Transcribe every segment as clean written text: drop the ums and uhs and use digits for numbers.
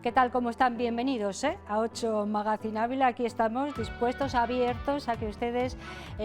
¿Qué tal? ¿Cómo están? Bienvenidos a 8 Magazine Ávila. Aquí estamos dispuestos, abiertos a que ustedes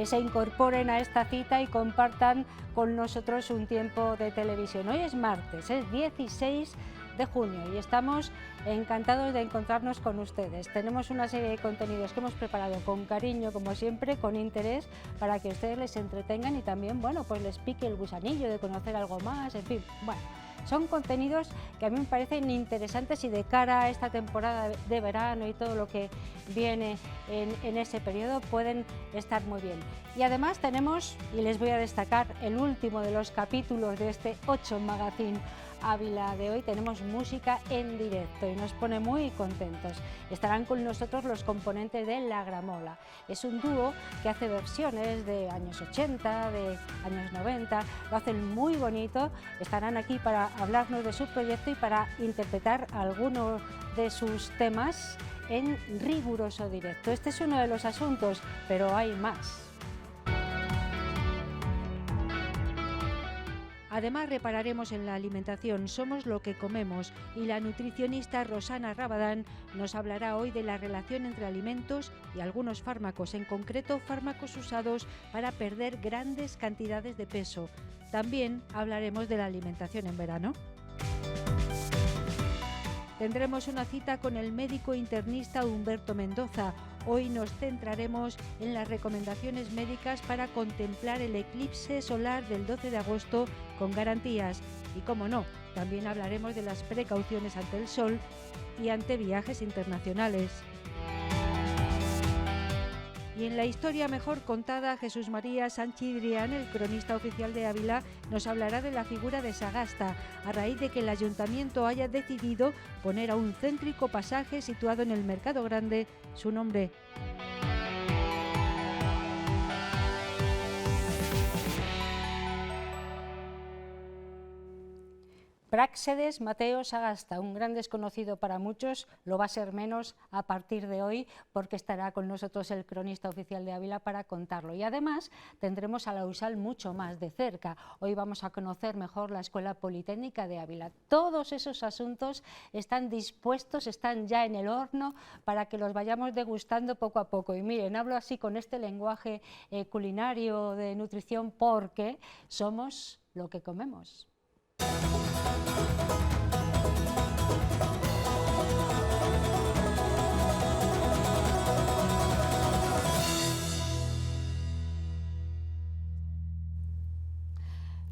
se incorporen a esta cita y compartan con nosotros un tiempo de televisión. Hoy es martes, es 16 de junio y estamos encantados de encontrarnos con ustedes. Tenemos una serie de contenidos que hemos preparado con cariño, como siempre, con interés, para que ustedes les entretengan y también, bueno, pues les pique el gusanillo de conocer algo más, en fin, bueno. Son contenidos que a mí me parecen interesantes y de cara a esta temporada de verano y todo lo que viene en ese periodo pueden estar muy bien. Y además tenemos, y les voy a destacar, el último de los capítulos de este 8 Magazine Ávila de hoy. Tenemos música en directo y nos pone muy contentos. Estarán con nosotros los componentes de La Gramola. Es un dúo que hace versiones de años 80, de años 90, lo hacen muy bonito. Estarán aquí para hablarnos de su proyecto y para interpretar algunos de sus temas en riguroso directo. Este es uno de los asuntos, pero hay más. Además, repararemos en la alimentación, somos lo que comemos, y la nutricionista Rosana Rabadán nos hablará hoy de la relación entre alimentos y algunos fármacos, en concreto fármacos usados para perder grandes cantidades de peso. También hablaremos de la alimentación en verano. Tendremos una cita con el médico internista Humberto Mendoza. Hoy nos centraremos en las recomendaciones médicas para contemplar el eclipse solar del 12 de agosto con garantías. Y cómo no, también hablaremos de las precauciones ante el sol y ante viajes internacionales. Y en la historia mejor contada, Jesús María Sanchidrián, el cronista oficial de Ávila, nos hablará de la figura de Sagasta, a raíz de que el ayuntamiento haya decidido poner a un céntrico pasaje situado en el Mercado Grande su nombre. Práxedes Mateo Sagasta, un gran desconocido para muchos, lo va a ser menos a partir de hoy porque estará con nosotros el cronista oficial de Ávila para contarlo. Y además tendremos a la USAL mucho más de cerca. Hoy vamos a conocer mejor la Escuela Politécnica de Ávila. Todos esos asuntos están dispuestos, están ya en el horno para que los vayamos degustando poco a poco. Y miren, hablo así con este lenguaje culinario de nutrición porque somos lo que comemos.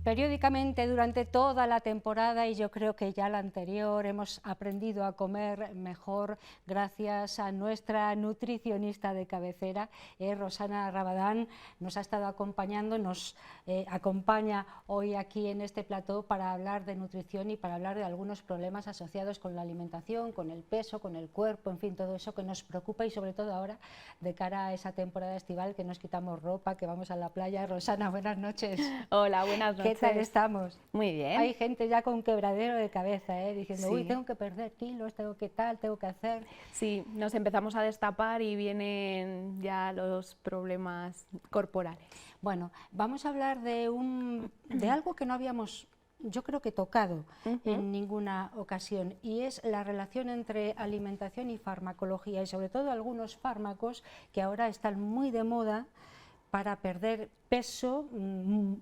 Periódicamente durante toda la temporada, y yo creo que ya la anterior, hemos aprendido a comer mejor gracias a nuestra nutricionista de cabecera, Rosana Rabadán. Nos ha estado acompañando, nos acompaña hoy aquí en este plató para hablar de nutrición y para hablar de algunos problemas asociados con la alimentación, con el peso, con el cuerpo, en fin, todo eso que nos preocupa y sobre todo ahora de cara a esa temporada estival que nos quitamos ropa, que vamos a la playa. Rosana, buenas noches. Hola, buenas noches. ¿Qué tal estamos? Muy bien. Hay gente ya con quebradero de cabeza, diciendo, Sí. uy, tengo que perder kilos, tengo que tal, tengo que hacer. Sí, nos empezamos a destapar y vienen ya los problemas corporales. Bueno, vamos a hablar de algo que no habíamos, yo creo que tocado en ninguna ocasión, y es la relación entre alimentación y farmacología, y sobre todo algunos fármacos que ahora están muy de moda para perder peso,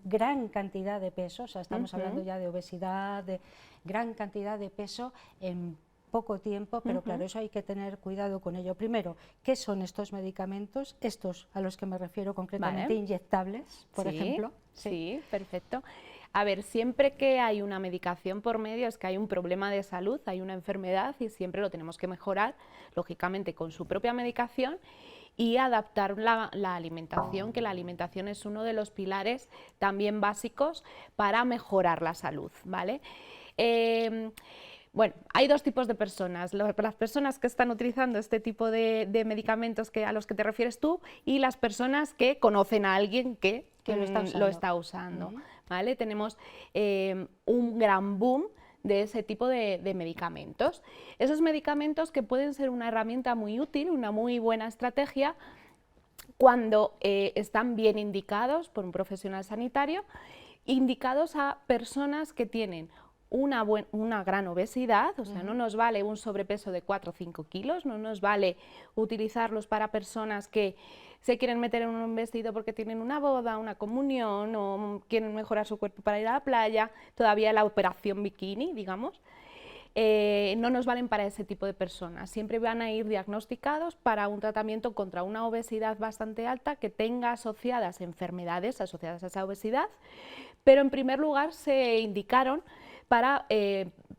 gran cantidad de peso, o sea, estamos hablando ya de obesidad, de gran cantidad de peso en poco tiempo, pero claro, eso hay que tener cuidado con ello. Primero, ¿qué son estos medicamentos? Estos a los que me refiero concretamente, inyectables, por ejemplo. Sí, perfecto. A ver, siempre que hay una medicación por medio es que hay un problema de salud, hay una enfermedad y siempre lo tenemos que mejorar, lógicamente, con su propia medicación y adaptar la alimentación, que la alimentación es uno de los pilares también básicos para mejorar la salud, ¿vale? Bueno, hay dos tipos de personas, las personas que están utilizando este tipo de medicamentos a los que te refieres tú y las personas que conocen a alguien que lo está usando, ¿vale? Tenemos un gran boom de ese tipo de medicamentos. Esos medicamentos que pueden ser una herramienta muy útil, una muy buena estrategia cuando están bien indicados por un profesional sanitario, indicados a personas que tienen una gran obesidad, o sea, no nos vale un sobrepeso de 4 o 5 kilos, no nos vale utilizarlos para personas que se quieren meter en un vestido porque tienen una boda, una comunión o quieren mejorar su cuerpo para ir a la playa, todavía la operación bikini, digamos. No nos valen para ese tipo de personas, siempre van a ir diagnosticados para un tratamiento contra una obesidad bastante alta que tenga asociadas enfermedades asociadas a esa obesidad, pero en primer lugar se indicaron para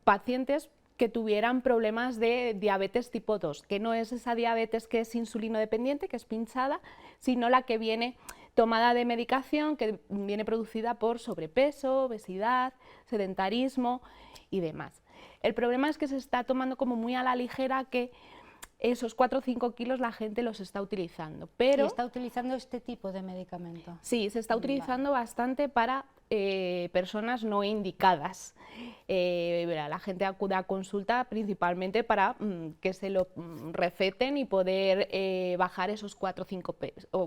pacientes que tuvieran problemas de diabetes tipo 2, que no es esa diabetes que es insulino dependiente, que es pinchada, sino la que viene tomada de medicación, que viene producida por sobrepeso, obesidad, sedentarismo y demás. El problema es que se está tomando como muy a la ligera que esos 4 o 5 kilos la gente los está utilizando. Pero ¿y está utilizando este tipo de medicamento? Sí, se está utilizando bastante para personas no indicadas. La gente acude a consulta principalmente para que se lo receten y poder bajar esos 4 o 5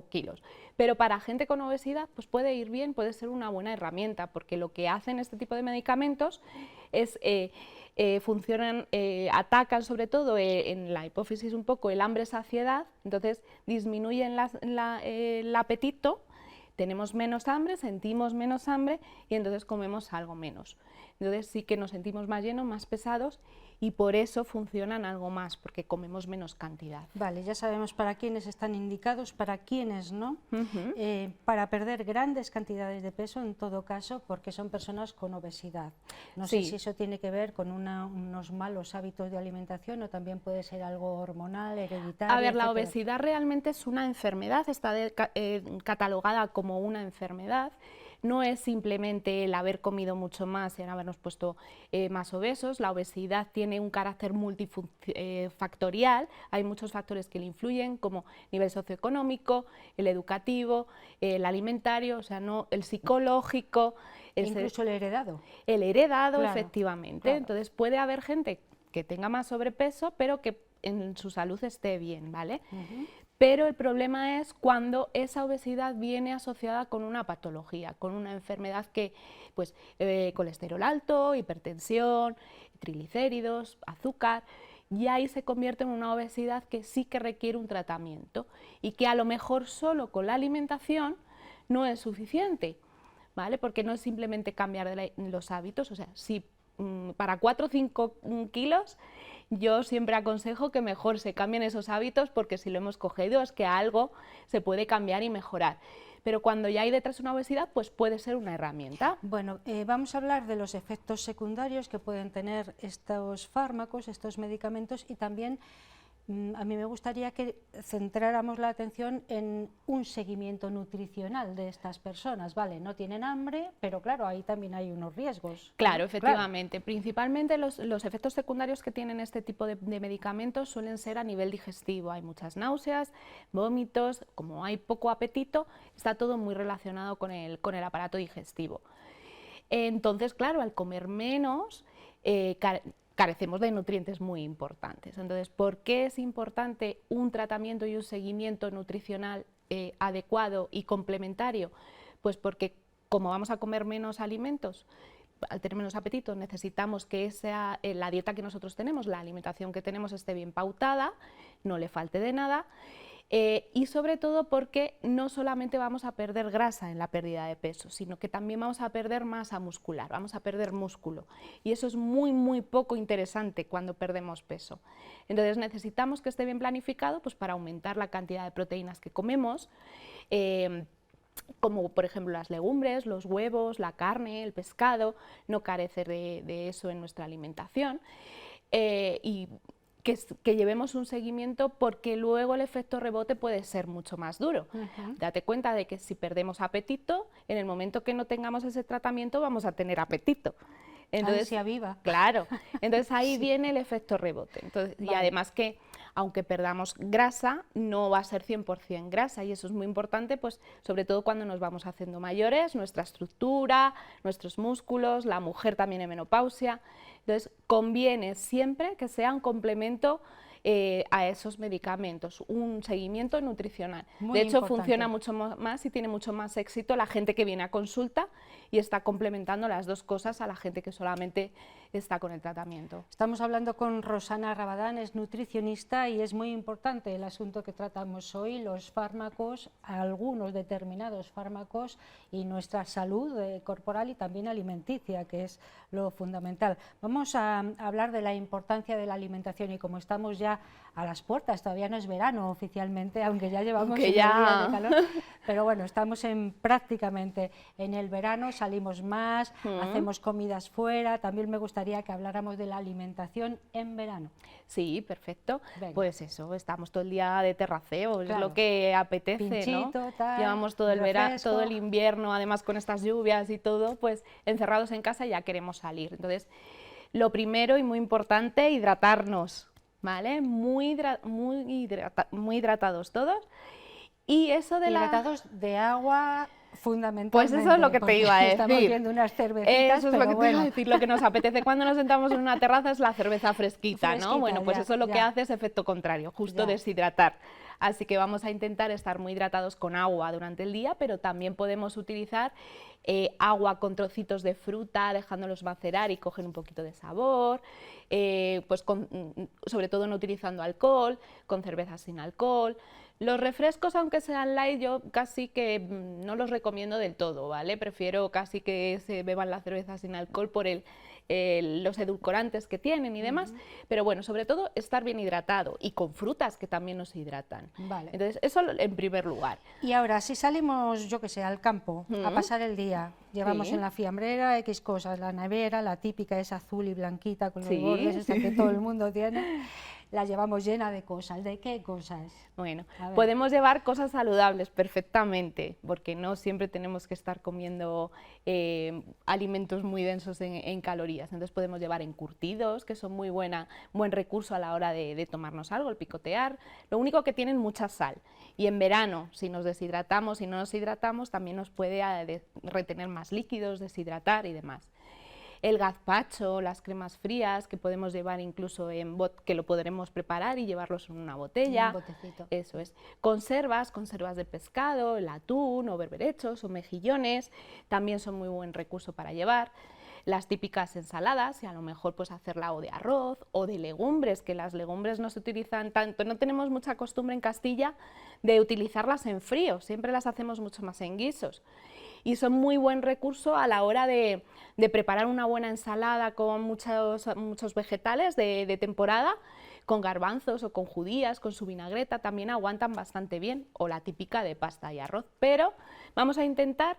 kilos. Pero para gente con obesidad pues puede ir bien, puede ser una buena herramienta, porque lo que hacen este tipo de medicamentos es funcionan, atacan sobre todo en la hipófisis un poco el hambre-saciedad, entonces disminuyen el apetito, tenemos menos hambre, sentimos menos hambre y entonces comemos algo menos. Entonces sí que nos sentimos más llenos, más pesados y por eso funcionan algo más, porque comemos menos cantidad. Vale, ya sabemos para quiénes están indicados, para quiénes no, para perder grandes cantidades de peso en todo caso, porque son personas con obesidad. No sé si eso tiene que ver con unos malos hábitos de alimentación o también puede ser algo hormonal, hereditario. A ver, la etcétera. obesidad realmente es una enfermedad, está catalogada como una enfermedad. No es simplemente el haber comido mucho más y habernos puesto más obesos. La obesidad tiene un carácter multifactorial, hay muchos factores que le influyen, como nivel socioeconómico, el educativo, el alimentario, o sea, no, el psicológico. Incluso el heredado. El heredado, claro, efectivamente. Claro. Entonces puede haber gente que tenga más sobrepeso, pero que en su salud esté bien, ¿vale? Pero el problema es cuando esa obesidad viene asociada con una patología, con una enfermedad que, pues, colesterol alto, hipertensión, triglicéridos, azúcar, y ahí se convierte en una obesidad que sí que requiere un tratamiento y que a lo mejor solo con la alimentación no es suficiente, ¿vale? Porque no es simplemente cambiar los hábitos, o sea, si para 4 o 5 kilos yo siempre aconsejo que mejor se cambien esos hábitos, porque si lo hemos cogido es que algo se puede cambiar y mejorar. Pero cuando ya hay detrás una obesidad, pues puede ser una herramienta. Bueno, vamos a hablar de los efectos secundarios que pueden tener estos fármacos, estos medicamentos, y también a mí me gustaría que centráramos la atención en un seguimiento nutricional de estas personas. Vale, no tienen hambre, pero claro, ahí también hay unos riesgos. Claro, efectivamente. Claro. Principalmente los efectos secundarios que tienen este tipo de medicamentos suelen ser a nivel digestivo. Hay muchas náuseas, vómitos, como hay poco apetito, está todo muy relacionado con el aparato digestivo. Entonces, claro, al comer menos, carecemos de nutrientes muy importantes. Entonces, ¿por qué es importante un tratamiento y un seguimiento nutricional adecuado y complementario? Pues porque como vamos a comer menos alimentos, al tener menos apetito, necesitamos que la dieta que nosotros tenemos, la alimentación que tenemos esté bien pautada, no le falte de nada. Y sobre todo porque no solamente vamos a perder grasa en la pérdida de peso, sino que también vamos a perder masa muscular, vamos a perder músculo, y eso es muy, muy poco interesante cuando perdemos peso. Entonces necesitamos que esté bien planificado, pues, para aumentar la cantidad de proteínas que comemos, como por ejemplo las legumbres, los huevos, la carne, el pescado, no carecer de eso en nuestra alimentación, y que llevemos un seguimiento, porque luego el efecto rebote puede ser mucho más duro. Date cuenta de que si perdemos apetito, en el momento que no tengamos ese tratamiento vamos a tener apetito. Entonces, ansia viva. Claro, entonces ahí viene el efecto rebote. Entonces, y además que aunque perdamos grasa, no va a ser 100% grasa, y eso es muy importante, pues sobre todo cuando nos vamos haciendo mayores, nuestra estructura, nuestros músculos, la mujer también en menopausia. Entonces conviene siempre que sea un complemento a esos medicamentos, un seguimiento nutricional. Muy de hecho, importante. funciona mucho más y tiene mucho más éxito la gente que viene a consulta y está complementando las dos cosas a la gente que solamente está con el tratamiento. Estamos hablando con Rosana Rabadán, es nutricionista, y es muy importante el asunto que tratamos hoy, los fármacos, algunos determinados fármacos y nuestra salud corporal y también alimenticia, que es lo fundamental. Vamos a hablar de la importancia de la alimentación, y como estamos ya a las puertas, todavía no es verano oficialmente, aunque ya llevamos unos días de calor, pero bueno, estamos prácticamente en el verano, salimos más, hacemos comidas fuera. También me gustaría que habláramos de la alimentación en verano. Sí, perfecto. Venga. Pues eso, estamos todo el día de terraceo, claro, es lo que apetece, Pinchito, ¿no? tal, llevamos todo el verano, todo el invierno, además con estas lluvias y todo, pues encerrados en casa ya queremos salir. Entonces, lo primero y muy importante, hidratarnos, ¿vale? Muy hidratados todos. Y eso de hidratados de agua, fundamentalmente. Pues eso es lo que te iba a decir. Estamos viendo unas cervecitas, eso es lo que te iba a decir. Lo que nos apetece cuando nos sentamos en una terraza es la cerveza fresquita, ¿no? Bueno, pues eso es lo que hace es efecto contrario, justo deshidratar. Así que vamos a intentar estar muy hidratados con agua durante el día, pero también podemos utilizar agua con trocitos de fruta, dejándolos macerar y cogen un poquito de sabor, pues sobre todo no utilizando alcohol, con cervezas sin alcohol. Los refrescos, aunque sean light, yo casi que no los recomiendo del todo, ¿vale? Prefiero casi que se beban la cerveza sin alcohol por los edulcorantes que tienen y demás, pero bueno, sobre todo estar bien hidratado y con frutas que también nos hidratan. Vale. Entonces, eso en primer lugar. Y ahora, si salimos, yo que sé, al campo, a pasar el día, llevamos en la fiambrera X cosas, la nevera, la típica es azul y blanquita con los bordes, esa que todo el mundo tiene, la llevamos llena de cosas. ¿De qué cosas? Bueno, podemos llevar cosas saludables perfectamente, porque no siempre tenemos que estar comiendo alimentos muy densos en calorías. Entonces podemos llevar encurtidos, que son muy buen recurso a la hora de tomarnos algo, el picotear. Lo único que tienen mucha sal. Y en verano, si nos deshidratamos y no nos hidratamos, también nos puede retener más líquidos, deshidratar y demás. El gazpacho, las cremas frías que podemos llevar incluso que lo podremos preparar y llevarlos en una botella. Un botecito. Eso es. Conservas de pescado, el atún o berberechos o mejillones, también son muy buen recurso para llevar. Las típicas ensaladas, y a lo mejor pues hacerla o de arroz o de legumbres, que las legumbres no se utilizan tanto, no tenemos mucha costumbre en Castilla de utilizarlas en frío, siempre las hacemos mucho más en guisos. Y son muy buen recurso a la hora de preparar una buena ensalada con muchos vegetales de temporada, con garbanzos o con judías, con su vinagreta, también aguantan bastante bien, o la típica de pasta y arroz. Pero vamos a intentar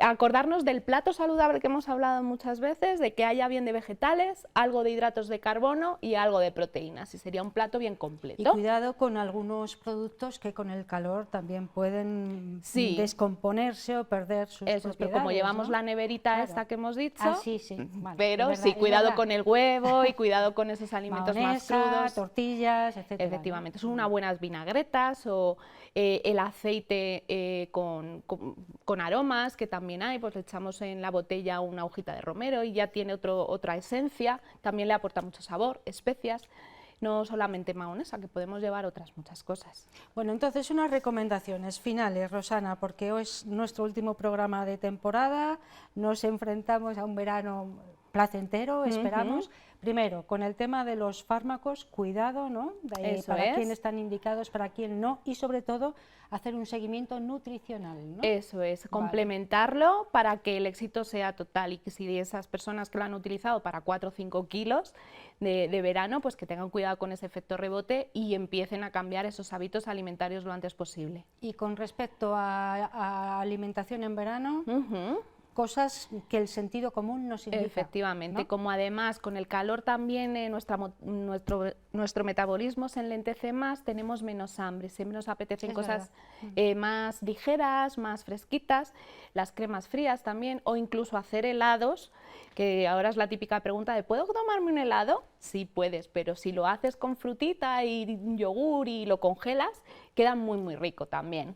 acordarnos del plato saludable que hemos hablado muchas veces, de que haya bien de vegetales, algo de hidratos de carbono y algo de proteínas, y sería un plato bien completo. Y cuidado con algunos productos que con el calor también pueden descomponerse o perder sus propiedades. Pero como llevamos, ¿no?, la neverita esta que hemos dicho, sí. Vale, pero sí, cuidado con el huevo y cuidado con esos alimentos más crudos. Tortillas, etc. Efectivamente, son unas buenas vinagretas o el aceite con aromas, que también hay, pues le echamos en la botella una hojita de romero y ya tiene otra esencia, también le aporta mucho sabor, especias. No solamente mahonesa, que podemos llevar otras muchas cosas. Bueno, entonces unas recomendaciones finales, Rosana, porque hoy es nuestro último programa de temporada, nos enfrentamos a un verano placentero, esperamos. Primero, con el tema de los fármacos, cuidado, ¿no? Para quién están indicados, para quién no, y sobre todo hacer un seguimiento nutricional, ¿no? Eso es, complementarlo para que el éxito sea total, y que si esas personas que lo han utilizado para 4 o 5 kilos de verano, pues que tengan cuidado con ese efecto rebote y empiecen a cambiar esos hábitos alimentarios lo antes posible. Y con respecto a alimentación en verano, cosas que el sentido común nos indica. Efectivamente, ¿no? como además con el calor también nuestro metabolismo se enlentece más, tenemos menos hambre, siempre nos apetecen cosas más ligeras, más fresquitas, las cremas frías también, o incluso hacer helados, que ahora es la típica pregunta de ¿puedo tomarme un helado? Sí puedes, pero si lo haces con frutita y yogur y lo congelas, queda muy rico también.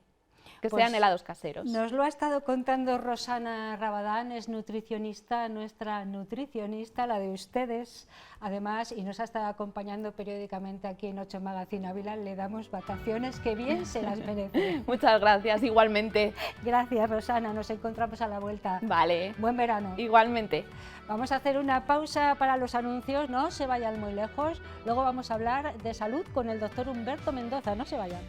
Que pues sean helados caseros. Nos lo ha estado contando Rosana Rabadán, es nutricionista, nuestra nutricionista, la de ustedes, además, y nos ha estado acompañando periódicamente aquí en 8 Magazine Ávila. Le damos vacaciones, que bien se las merece. Muchas gracias, igualmente. Gracias, Rosana, nos encontramos a la vuelta. Vale. Buen verano. Igualmente. Vamos a hacer una pausa para los anuncios, no se vayan muy lejos, luego vamos a hablar de salud con el doctor Humberto Mendoza, no se vayan.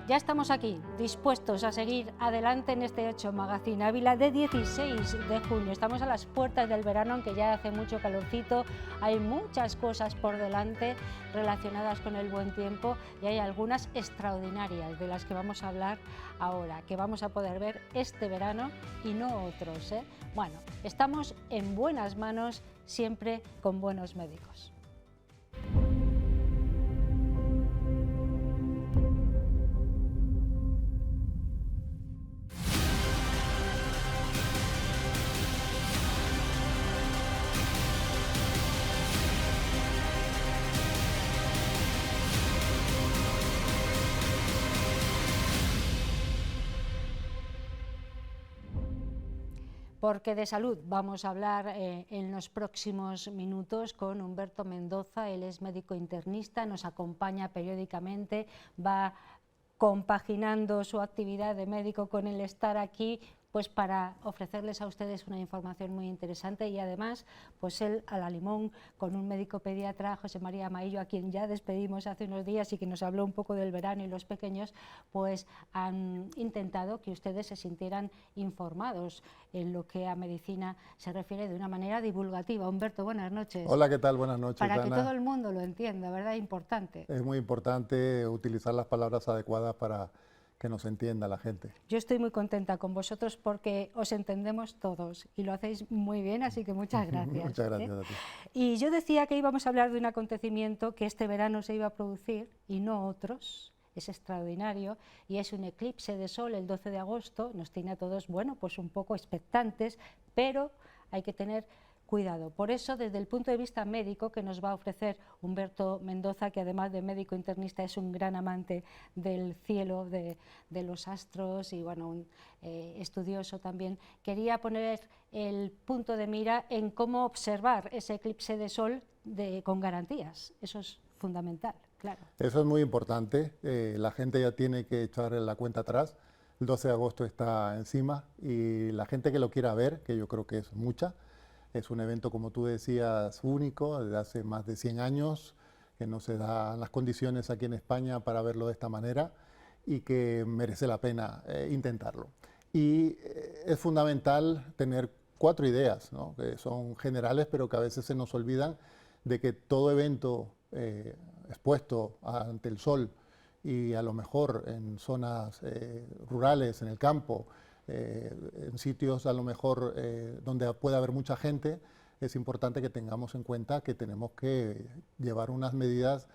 Ya estamos aquí, dispuestos a seguir adelante en este 8 Magazine Ávila de 16 de junio. Estamos a las puertas del verano, aunque ya hace mucho calorcito. Hay muchas cosas por delante relacionadas con el buen tiempo y hay algunas extraordinarias de las que vamos a hablar ahora, que vamos a poder ver este verano y no otros, ¿eh? Bueno, estamos en buenas manos, siempre con buenos médicos. Porque de salud vamos a hablar en los próximos minutos con Humberto Mendoza. Él es médico internista, nos acompaña periódicamente, va compaginando su actividad de médico con el estar aquí, pues para ofrecerles a ustedes una información muy interesante, y además pues él a la limón con un médico pediatra, José María Maillo, a quien ya despedimos hace unos días y que nos habló un poco del verano y los pequeños, pues han intentado que ustedes se sintieran informados en lo que a medicina se refiere de una manera divulgativa. Humberto, buenas noches. Hola, ¿qué tal? Buenas noches, Para Ana. que todo el mundo lo entienda, ¿verdad? Importante. Es muy importante utilizar las palabras adecuadas para que nos entienda la gente. Yo estoy muy contenta con vosotros porque os entendemos todos y lo hacéis muy bien, así que muchas gracias. Muchas gracias a ti. Y yo decía que íbamos a hablar de un acontecimiento que este verano se iba a producir y no otros. Es extraordinario y es un eclipse de sol el 12 de agosto, nos tiene a todos, bueno, pues un poco expectantes, pero hay que tener cuidado. Por eso, desde el punto de vista médico que nos va a ofrecer Humberto Mendoza, que además de médico internista es un gran amante del cielo, de los astros y bueno, un estudioso también, quería poner el punto de mira en cómo observar ese eclipse de sol con garantías. Eso es fundamental, claro. Eso es muy importante. La gente ya tiene que echar la cuenta atrás. El 12 de agosto está encima y la gente que lo quiera ver, que yo creo que es mucha, es un evento, como tú decías, único, desde hace más de 100 años, que no se dan las condiciones aquí en España para verlo de esta manera y que merece la pena intentarlo. Y es fundamental tener 4 ideas, ¿no?, que son generales, pero que a veces se nos olvidan de que todo evento expuesto ante el sol y a lo mejor en zonas rurales, en el campo, en sitios a lo mejor donde puede haber mucha gente, es importante que tengamos en cuenta que tenemos que llevar unas medidas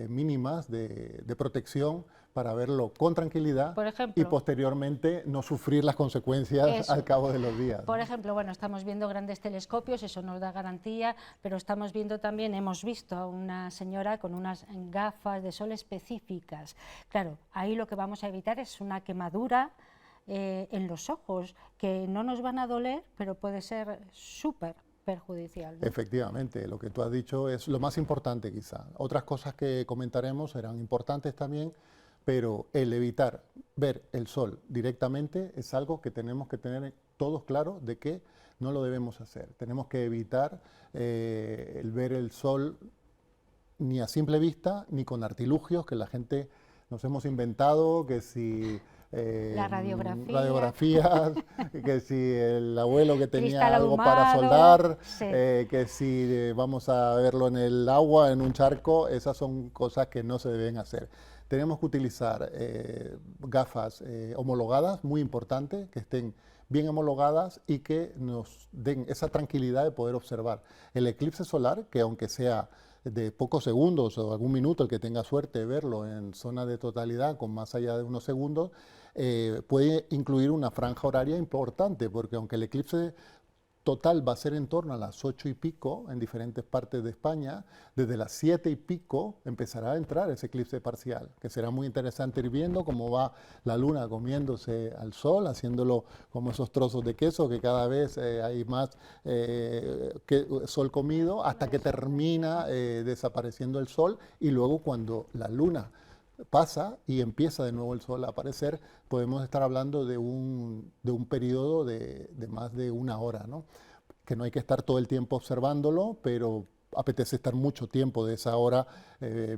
mínimas de protección para verlo con tranquilidad, por ejemplo, y posteriormente no sufrir las consecuencias al cabo de los días. Por ejemplo, bueno, estamos viendo grandes telescopios, eso nos da garantía, pero estamos viendo también, hemos visto a una señora con unas gafas de sol específicas. Claro, ahí lo que vamos a evitar es una quemadura en los ojos, que no nos van a doler, pero puede ser súper perjudicial, ¿no? Efectivamente, lo que tú has dicho es lo más importante quizá. Otras cosas que comentaremos serán importantes también, pero el evitar ver el sol directamente es algo que tenemos que tener todos claros de que no lo debemos hacer. Tenemos que evitar el ver el sol ni a simple vista, ni con artilugios que la gente nos hemos inventado, que si... la radiografías, que si el abuelo que tenía cristal algo ahumado, para soldar, sí. Que si vamos a verlo en el agua, en un charco, esas son cosas que no se deben hacer. tenemos que utilizar gafas homologadas, muy importante, que estén bien homologadas y que nos den esa tranquilidad de poder observar el eclipse solar, que aunque sea de pocos segundos o algún minuto, el que tenga suerte de verlo en zona de totalidad con más allá de unos segundos, puede incluir una franja horaria importante, porque aunque el eclipse total va a ser en torno a las 8 y pico en diferentes partes de España, desde las 7 y pico empezará a entrar ese eclipse parcial, que será muy interesante ir viendo cómo va la luna comiéndose al sol, haciéndolo como esos trozos de queso, que cada vez hay más sol comido, hasta que termina desapareciendo el sol, y luego cuando la luna pasa y empieza de nuevo el sol a aparecer, podemos estar hablando de un periodo de más de una hora, ¿no? Que no hay que estar todo el tiempo observándolo, pero apetece estar mucho tiempo de esa hora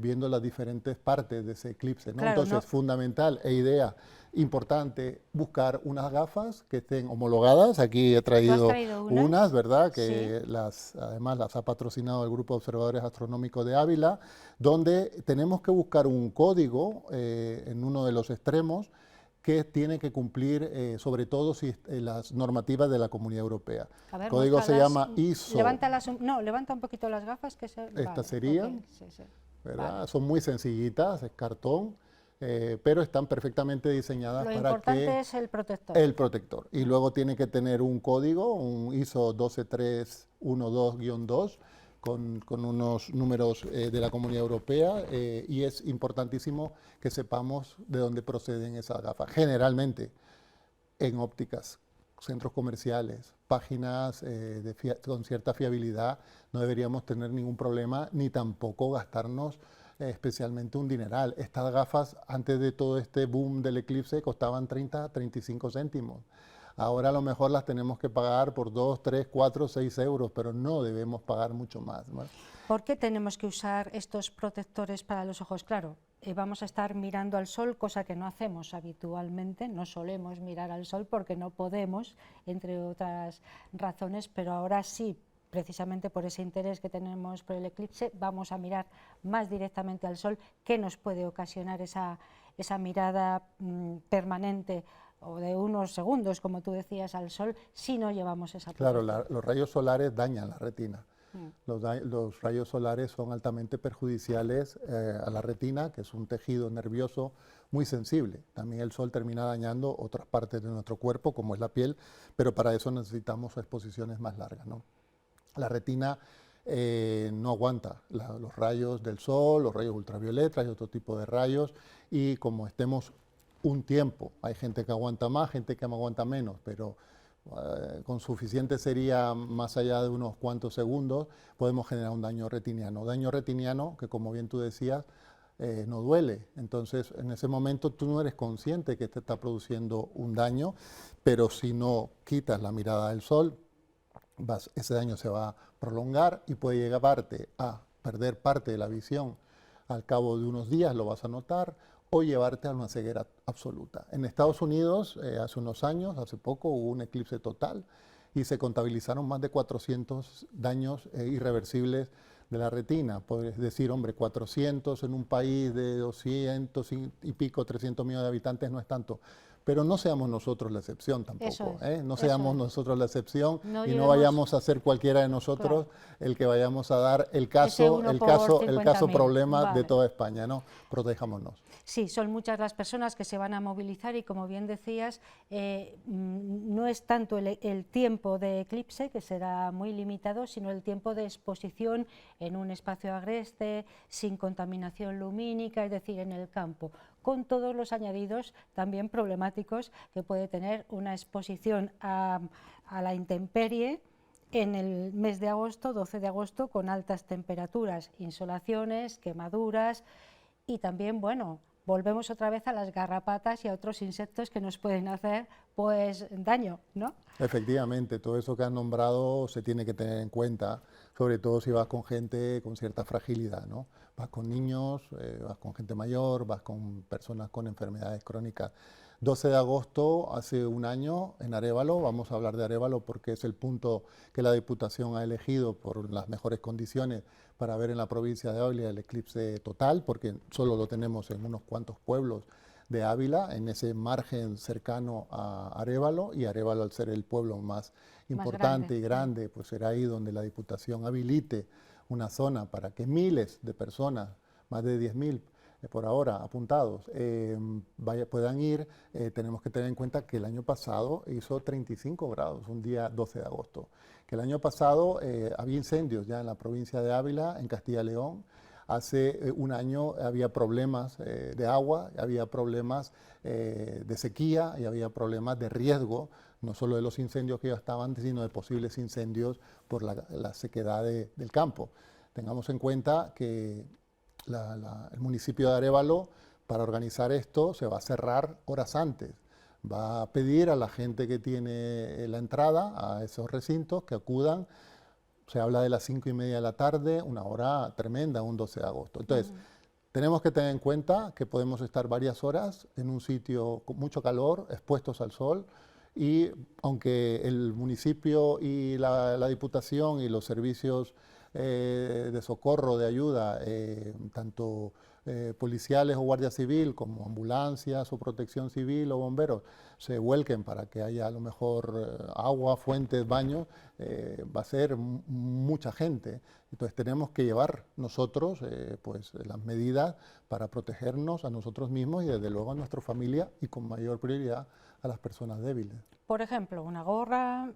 viendo las diferentes partes de ese eclipse, ¿no? Claro, Entonces, fundamental e idea importante, buscar unas gafas que estén homologadas. Aquí he traído unas, ¿verdad? Que sí. Además las ha patrocinado el Grupo de Observadores Astronómicos de Ávila, donde tenemos que buscar un código en uno de los extremos que tiene que cumplir, sobre todo si las normativas de la Comunidad Europea. El código se llama ISO. Levanta un poquito las gafas. Estas serían, okay. Sí. ¿verdad? Vale. Son muy sencillitas, es cartón. Pero están perfectamente diseñadas para que... Lo importante es el protector. El protector. Y luego tiene que tener un código, un ISO 12312-2, con unos números de la Comunidad Europea, y es importantísimo que sepamos de dónde proceden esas gafas. Generalmente en ópticas, centros comerciales, páginas con cierta fiabilidad, no deberíamos tener ningún problema, ni tampoco gastarnos especialmente un dineral. Estas gafas, antes de todo este boom del eclipse, costaban 30, 35 céntimos. Ahora a lo mejor las tenemos que pagar por 2, 3, 4, 6 euros, pero no debemos pagar mucho más, ¿no? ¿Por qué tenemos que usar estos protectores para los ojos? Claro, vamos a estar mirando al sol, cosa que no hacemos habitualmente, no solemos mirar al sol porque no podemos, entre otras razones, pero ahora sí, precisamente por ese interés que tenemos por el eclipse, vamos a mirar más directamente al sol, que nos puede ocasionar esa mirada permanente o de unos segundos, como tú decías, al sol, si no llevamos esa protección. Claro, los rayos solares dañan la retina. Los rayos solares son altamente perjudiciales a la retina, que es un tejido nervioso muy sensible. También el sol termina dañando otras partes de nuestro cuerpo, como es la piel, pero para eso necesitamos exposiciones más largas, ¿no? La retina no aguanta los rayos del sol, los rayos ultravioletas y otro tipo de rayos, y como estemos un tiempo, hay gente que aguanta más, gente que aguanta menos, pero con suficiente sería más allá de unos cuantos segundos, podemos generar un daño retiniano. Daño retiniano que, como bien tú decías, no duele. Entonces, en ese momento tú no eres consciente que te está produciendo un daño, pero si no quitas la mirada del sol, ese daño se va a prolongar y puede llevarte a perder parte de la visión. Al cabo de unos días lo vas a notar, o llevarte a una ceguera absoluta. En Estados Unidos, hace unos años, hace poco, hubo un eclipse total y se contabilizaron más de 400 daños irreversibles de la retina. Puedes decir, hombre, 400 en un país de 200 y pico, 300 millones de habitantes no es tanto. Pero no seamos nosotros la excepción tampoco, no seamos nosotros la excepción y no vayamos a ser cualquiera de nosotros el que vayamos a dar el caso problema de toda España, ¿no? Protejámonos. Sí, son muchas las personas que se van a movilizar y, como bien decías, no es tanto el tiempo de eclipse, que será muy limitado, sino el tiempo de exposición en un espacio agreste, sin contaminación lumínica, es decir, en el campo, con todos los añadidos también problemáticos que puede tener una exposición a la intemperie en el mes de agosto, 12 de agosto, con altas temperaturas, insolaciones, quemaduras y también, bueno, volvemos otra vez a las garrapatas y a otros insectos que nos pueden hacer pues daño, ¿no? Efectivamente, todo eso que has nombrado se tiene que tener en cuenta, sobre todo si vas con gente con cierta fragilidad, ¿no? Vas con niños, vas con gente mayor, vas con personas con enfermedades crónicas 12 de agosto, hace un año, en Arévalo, vamos a hablar de Arévalo porque es el punto que la Diputación ha elegido por las mejores condiciones para ver en la provincia de Ávila el eclipse total, porque solo lo tenemos en unos cuantos pueblos de Ávila, en ese margen cercano a Arévalo, y Arévalo, al ser el pueblo más importante y grande, pues será ahí donde la Diputación habilite una zona para que miles de personas, más de 10.000 por ahora apuntados, puedan ir. Tenemos que tener en cuenta que el año pasado hizo 35 grados, un día 12 de agosto. Que el año pasado había incendios ya en la provincia de Ávila, en Castilla y León. Hace un año había problemas de agua, había problemas de sequía y había problemas de riesgo, no solo de los incendios que ya estaban, sino de posibles incendios por la sequedad del campo. Tengamos en cuenta que el municipio de Arévalo, para organizar esto, se va a cerrar horas antes. Va a pedir a la gente que tiene la entrada a esos recintos que acudan. Se habla de las 5:30 de la tarde, una hora tremenda, un 12 de agosto. Entonces, tenemos que tener en cuenta que podemos estar varias horas en un sitio con mucho calor, expuestos al sol, y aunque el municipio y la Diputación y los servicios de socorro, de ayuda, tanto policiales o guardia civil como ambulancias o protección civil o bomberos, se vuelquen para que haya a lo mejor agua, fuentes, baños, va a ser mucha gente. Entonces tenemos que llevar nosotros pues las medidas para protegernos a nosotros mismos y desde luego a nuestra familia, y con mayor prioridad a las personas débiles. Por ejemplo, una gorra,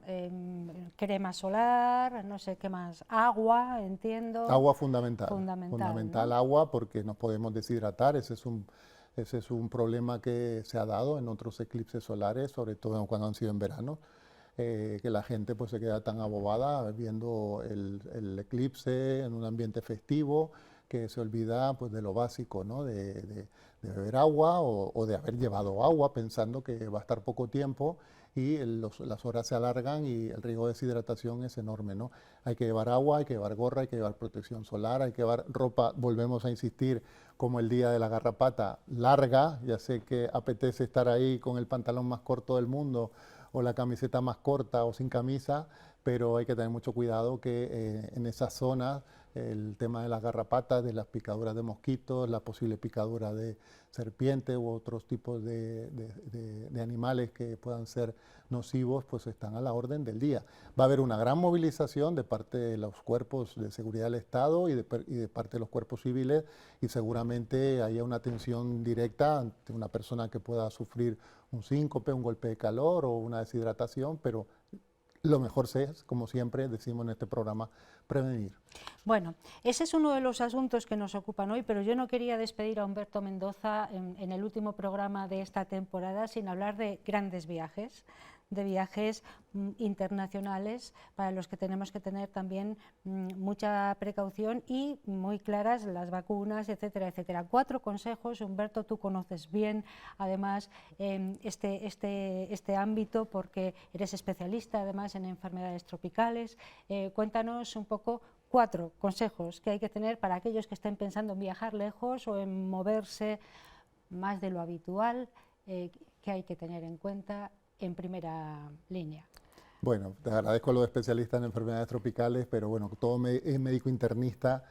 crema solar, no sé qué más, agua, entiendo. Agua fundamental. Fundamental, ¿no? Agua, porque nos podemos deshidratar. Ese es un problema que se ha dado en otros eclipses solares, sobre todo cuando han sido en verano, que la gente pues se queda tan abobada viendo el eclipse en un ambiente festivo, que se olvida pues de lo básico, ¿no? De beber agua o de haber llevado agua pensando que va a estar poco tiempo, y las horas se alargan y el riesgo de deshidratación es enorme, ¿no? Hay que llevar agua, hay que llevar gorra, hay que llevar protección solar, hay que llevar ropa, volvemos a insistir, como el día de la garrapata, larga. Ya sé que apetece estar ahí con el pantalón más corto del mundo o la camiseta más corta o sin camisa, pero hay que tener mucho cuidado que en esas zonas el tema de las garrapatas, de las picaduras de mosquitos, la posible picadura de serpientes u otros tipos de animales que puedan ser nocivos, pues están a la orden del día. Va a haber una gran movilización de parte de los cuerpos de seguridad del Estado y de parte de los cuerpos civiles, y seguramente haya una atención directa ante una persona que pueda sufrir un síncope, un golpe de calor o una deshidratación, pero lo mejor es, como siempre decimos en este programa, prevenir. Bueno, ese es uno de los asuntos que nos ocupan hoy, pero yo no quería despedir a Humberto Mendoza en el último programa de esta temporada sin hablar de grandes viajes, de viajes internacionales para los que tenemos que tener también mucha precaución y muy claras las vacunas, etcétera, etcétera. 4 consejos, Humberto, tú conoces bien además este ámbito porque eres especialista además en enfermedades tropicales. Cuéntanos un poco 4 consejos que hay que tener para aquellos que estén pensando en viajar lejos o en moverse más de lo habitual, que hay que tener en cuenta en primera línea. Bueno, te agradezco a los especialistas en enfermedades tropicales, pero bueno, todo médico internista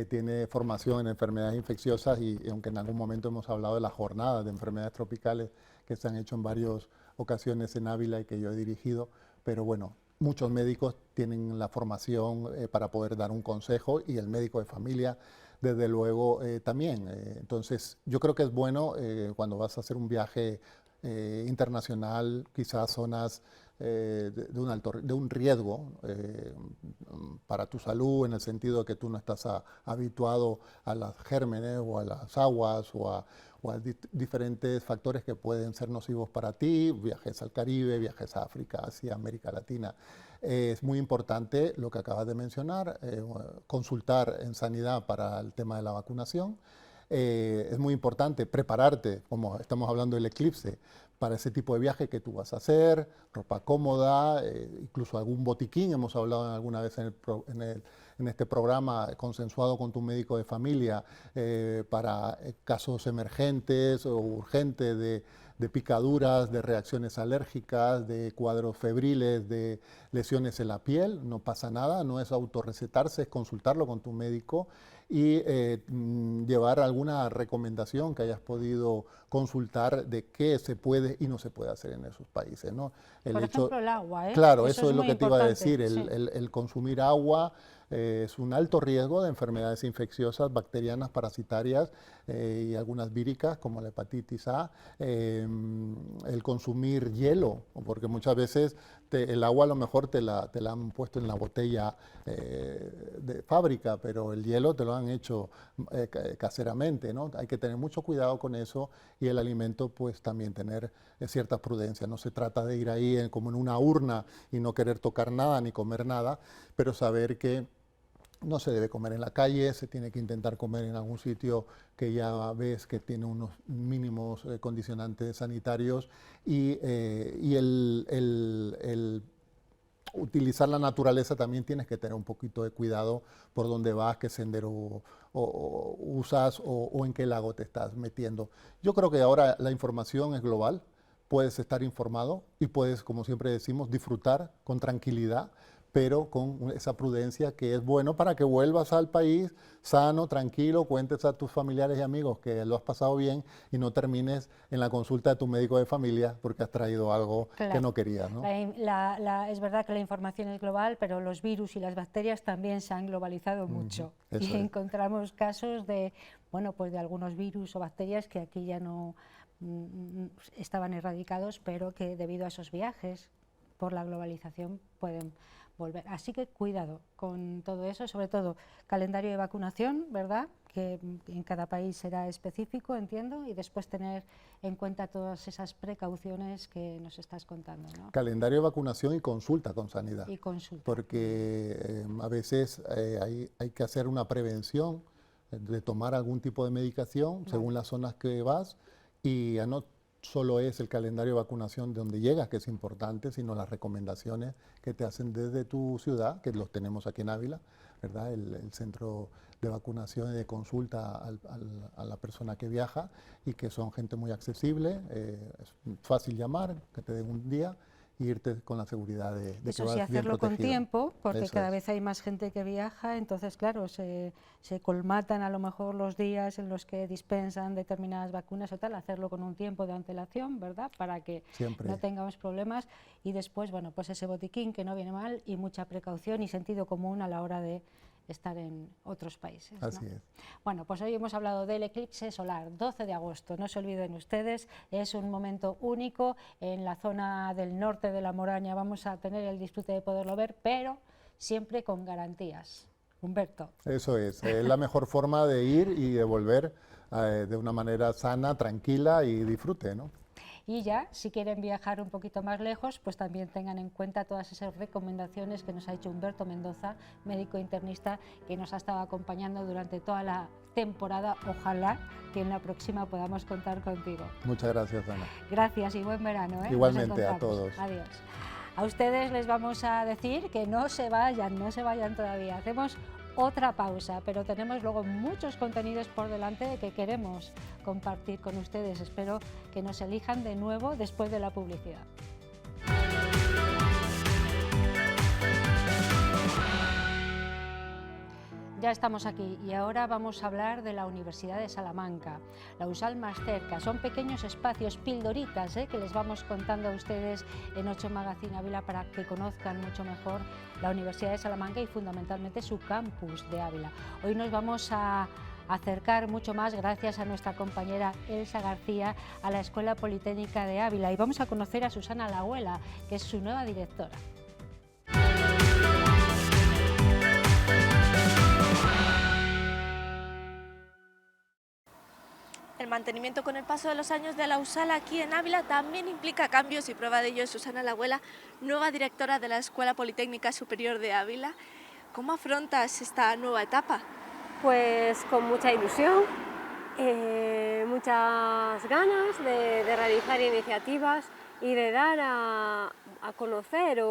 tiene formación en enfermedades infecciosas, y aunque en algún momento hemos hablado de las jornadas de enfermedades tropicales que se han hecho en varias ocasiones en Ávila y que yo he dirigido, pero bueno, muchos médicos tienen la formación para poder dar un consejo, y el médico de familia desde luego también. Entonces yo creo que es bueno cuando vas a hacer un viaje internacional, quizás zonas de un riesgo para tu salud, en el sentido de que tú no estás habituado a los gérmenes o a las aguas o a diferentes factores que pueden ser nocivos para ti, viajes al Caribe, viajes a África, Asia, América Latina. Es muy importante lo que acabas de mencionar, consultar en sanidad para el tema de la vacunación. Es muy importante prepararte, como estamos hablando del eclipse, para ese tipo de viaje que tú vas a hacer, ropa cómoda, incluso algún botiquín, hemos hablado alguna vez en este programa, consensuado con tu médico de familia, para casos emergentes o urgentes de picaduras, de reacciones alérgicas, de cuadros febriles, de lesiones en la piel. No pasa nada, no es autorrecetarse, es consultarlo con tu médico y llevar alguna recomendación que hayas podido consultar de qué se puede y no se puede hacer en esos países, ¿no? Por ejemplo, el agua, ¿eh? Claro, eso es lo muy que te iba a importante, decir, sí. el consumir agua es un alto riesgo de enfermedades infecciosas, bacterianas, parasitarias y algunas víricas como la hepatitis A. El consumir hielo, porque muchas veces el agua a lo mejor te la han puesto en la botella de fábrica, pero el hielo te lo han hecho caseramente, ¿no? Hay que tener mucho cuidado con eso y el alimento pues también tener cierta prudencia. No se trata de ir ahí como en una urna y no querer tocar nada ni comer nada, pero saber que no se debe comer en la calle, se tiene que intentar comer en algún sitio que ya ves que tiene unos mínimos condicionantes sanitarios y el utilizar la naturaleza también tienes que tener un poquito de cuidado por dónde vas, qué sendero usas o en qué lago te estás metiendo. Yo creo que ahora la información es global, puedes estar informado y puedes, como siempre decimos, disfrutar con tranquilidad, pero con esa prudencia que es bueno para que vuelvas al país sano, tranquilo, cuentes a tus familiares y amigos que lo has pasado bien y no termines en la consulta de tu médico de familia porque has traído algo que no querías, ¿no? Es verdad que la información es global, pero los virus y las bacterias también se han globalizado mucho. Y encontramos casos de, bueno, pues de algunos virus o bacterias que aquí ya no estaban erradicados, pero que debido a esos viajes por la globalización pueden volver. Así que cuidado con todo eso, sobre todo calendario de vacunación, ¿verdad? Que en cada país será específico, entiendo, y después tener en cuenta todas esas precauciones que nos estás contando, ¿no? Calendario de vacunación y consulta con sanidad. Y consulta. Porque a veces hay que hacer una prevención de tomar algún tipo de medicación según las zonas que vas y no solo es el calendario de vacunación de donde llegas, que es importante, sino las recomendaciones que te hacen desde tu ciudad, que los tenemos aquí en Ávila, ¿verdad? El centro de vacunación y de consulta a la persona que viaja y que son gente muy accesible, es fácil llamar, que te den un día y irte con la seguridad de que vas bien protegido. Eso sí, hacerlo con tiempo, porque Eso cada vez hay más gente que viaja, entonces, claro, se colmatan a lo mejor los días en los que dispensan determinadas vacunas o tal, hacerlo con un tiempo de antelación, ¿verdad?, para que no tengamos problemas y después, bueno, pues ese botiquín que no viene mal y mucha precaución y sentido común a la hora de estar en otros países, ¿no? Así es. Bueno, pues hoy hemos hablado del eclipse solar, 12 de agosto, no se olviden ustedes, es un momento único, en la zona del norte de la Moraña vamos a tener el disfrute de poderlo ver, pero siempre con garantías. Humberto. Eso es la mejor forma de ir y de volver de una manera sana, tranquila y disfrute, ¿no? Y ya, si quieren viajar un poquito más lejos, pues también tengan en cuenta todas esas recomendaciones que nos ha hecho Humberto Mendoza, médico internista, que nos ha estado acompañando durante toda la temporada. Ojalá que en la próxima podamos contar contigo. Muchas gracias, Ana. Gracias y buen verano, ¿eh? Igualmente a todos. Adiós. A ustedes les vamos a decir que no se vayan todavía. Hacemos otra pausa, pero tenemos luego muchos contenidos por delante que queremos compartir con ustedes. Espero que nos elijan de nuevo después de la publicidad. Ya estamos aquí y ahora vamos a hablar de la Universidad de Salamanca, la USAL más cerca. Son pequeños espacios, pildoritas, que les vamos contando a ustedes en 8 Magazine Ávila para que conozcan mucho mejor la Universidad de Salamanca y fundamentalmente su campus de Ávila. Hoy nos vamos a acercar mucho más, gracias a nuestra compañera Elsa García, a la Escuela Politécnica de Ávila y vamos a conocer a Susana Lahuela, que es su nueva directora. El mantenimiento con el paso de los años de la USAL aquí en Ávila también implica cambios y prueba de ello es Susana Lahuela, nueva directora de la Escuela Politécnica Superior de Ávila. ¿Cómo afrontas esta nueva etapa? Pues con mucha ilusión Muchas ganas de realizar iniciativas y de dar a conocer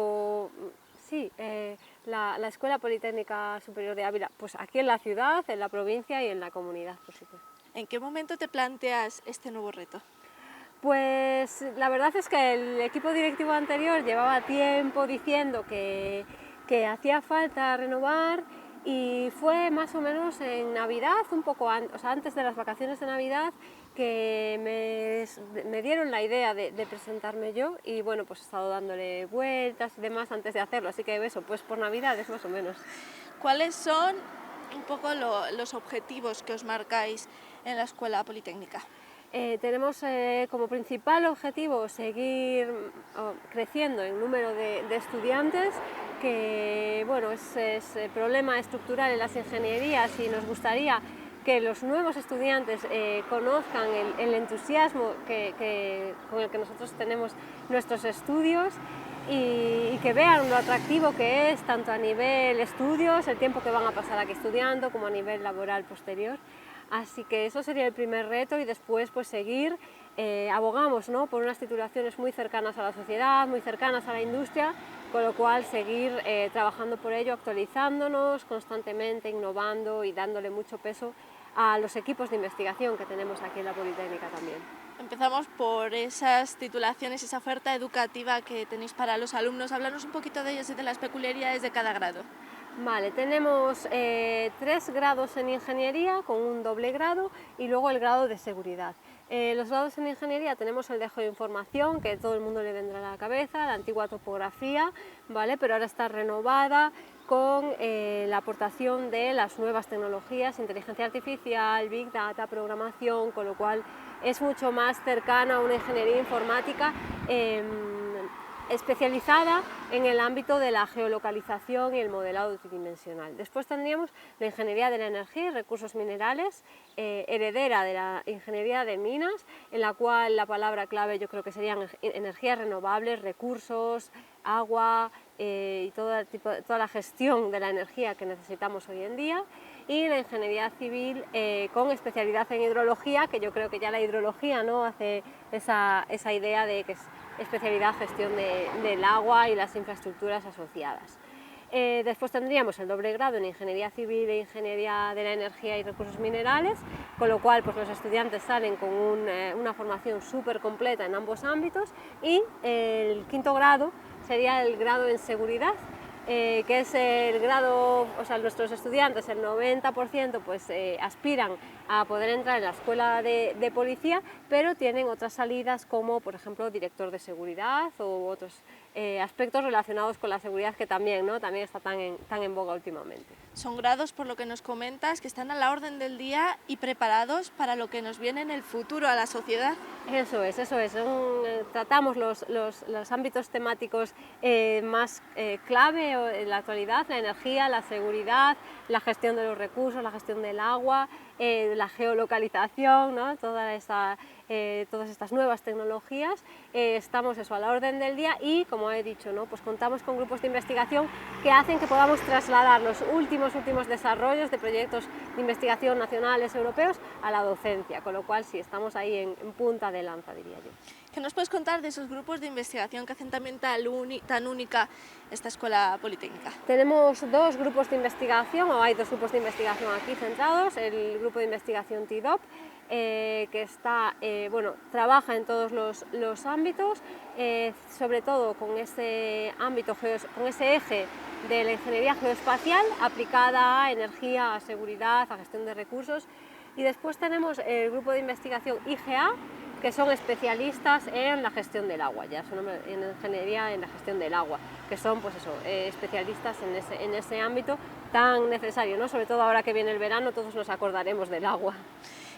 la Escuela Politécnica Superior de Ávila, pues aquí en la ciudad, en la provincia y en la comunidad, por supuesto. ¿En qué momento te planteas este nuevo reto? Pues la verdad es que el equipo directivo anterior llevaba tiempo diciendo que hacía falta renovar, y fue más o menos en Navidad, un poco antes de las vacaciones de Navidad, que me dieron la idea de presentarme yo, y bueno, pues he estado dándole vueltas y demás antes de hacerlo, así que eso, pues por Navidades más o menos. ¿Cuáles son un poco los objetivos que os marcáis en la Escuela Politécnica? Tenemos como principal objetivo seguir creciendo en número de estudiantes, que bueno, es el problema estructural en las ingenierías, y nos gustaría que los nuevos estudiantes conozcan el entusiasmo con el que nosotros tenemos nuestros estudios, y que vean lo atractivo que es, tanto a nivel estudios, el tiempo que van a pasar aquí estudiando, como a nivel laboral posterior. Así que eso sería el primer reto, y después pues seguir, abogamos, ¿no?, por unas titulaciones muy cercanas a la sociedad, muy cercanas a la industria, con lo cual seguir trabajando por ello, actualizándonos constantemente, innovando y dándole mucho peso a los equipos de investigación que tenemos aquí en la Politécnica también. Empezamos por esas titulaciones, esa oferta educativa que tenéis para los alumnos. Háblanos un poquito de ellas y de las peculiaridades de cada grado. Vale, tenemos 3 grados en ingeniería con un doble grado, y luego el grado de seguridad. Los grados en ingeniería tenemos el de geoinformación, que todo el mundo le vendrá a la cabeza, la antigua topografía, ¿vale?, pero ahora está renovada con la aportación de las nuevas tecnologías, inteligencia artificial, big data, programación, con lo cual es mucho más cercana a una ingeniería informática especializada en el ámbito de la geolocalización y el modelado tridimensional. Después tendríamos la ingeniería de la energía y recursos minerales, heredera de la ingeniería de minas, en la cual la palabra clave yo creo que serían energías renovables, recursos, agua y toda la gestión de la energía que necesitamos hoy en día. Y la ingeniería civil con especialidad en hidrología, que yo creo que ya la hidrología, ¿no?, hace esa idea de que es especialidad gestión del agua y las infraestructuras asociadas. Después tendríamos el doble grado en ingeniería civil e ingeniería de la energía y recursos minerales, con lo cual pues, los estudiantes salen con una formación súper completa en ambos ámbitos. Y el quinto grado sería el grado en seguridad, que es el grado, o sea, nuestros estudiantes, el 90% pues aspiran a poder entrar en la escuela de policía, pero tienen otras salidas como, por ejemplo, director de seguridad o otros aspectos relacionados con la seguridad que también, ¿no?, también está tan en boga últimamente. Son grados, por lo que nos comentas, que están a la orden del día y preparados para lo que nos viene en el futuro a la sociedad. Eso es. Tratamos los ámbitos temáticos más clave en la actualidad: la energía, la seguridad, la gestión de los recursos, la gestión del agua, la geolocalización, ¿no?, todas estas nuevas tecnologías. Estamos a la orden del día, y como he dicho, ¿no?, pues contamos con grupos de investigación que hacen que podamos trasladar los últimos desarrollos de proyectos de investigación nacionales, europeos, a la docencia, con lo cual sí, estamos ahí en punta de lanza, diría yo. ¿Qué nos puedes contar de esos grupos de investigación que hacen también tan única esta Escuela Politécnica? Tenemos 2 grupos de investigación, o hay 2 grupos de investigación aquí centrados: el grupo de investigación TIDOP, que trabaja en todos los ámbitos, sobre todo con ese ámbito, con ese eje de la ingeniería geoespacial aplicada a energía, a seguridad, a gestión de recursos. Y después tenemos el grupo de investigación IGA, que son especialistas en la gestión del agua, ya son en ingeniería en la gestión del agua, que son pues especialistas en ese ámbito tan necesario, ¿no?, sobre todo ahora que viene el verano, todos nos acordaremos del agua.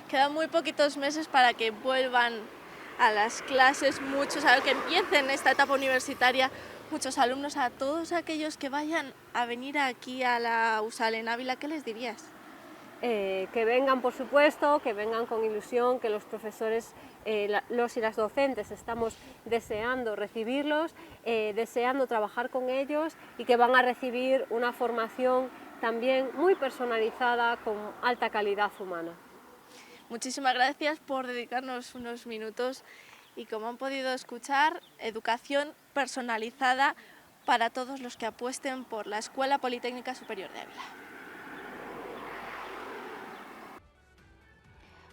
Quedan muy poquitos meses para que vuelvan a las clases muchos, a que empiecen esta etapa universitaria muchos alumnos. A todos aquellos que vayan a venir aquí a la USAL en Ávila, ¿qué les dirías? Que vengan, por supuesto, que vengan con ilusión, que los profesores, los y las docentes estamos deseando recibirlos, deseando trabajar con ellos, y que van a recibir una formación también muy personalizada, con alta calidad humana. muchísimas gracias por dedicarnos unos minutos y, como han podido escuchar, educación personalizada para todos los que apuesten por la Escuela Politécnica Superior de Ávila.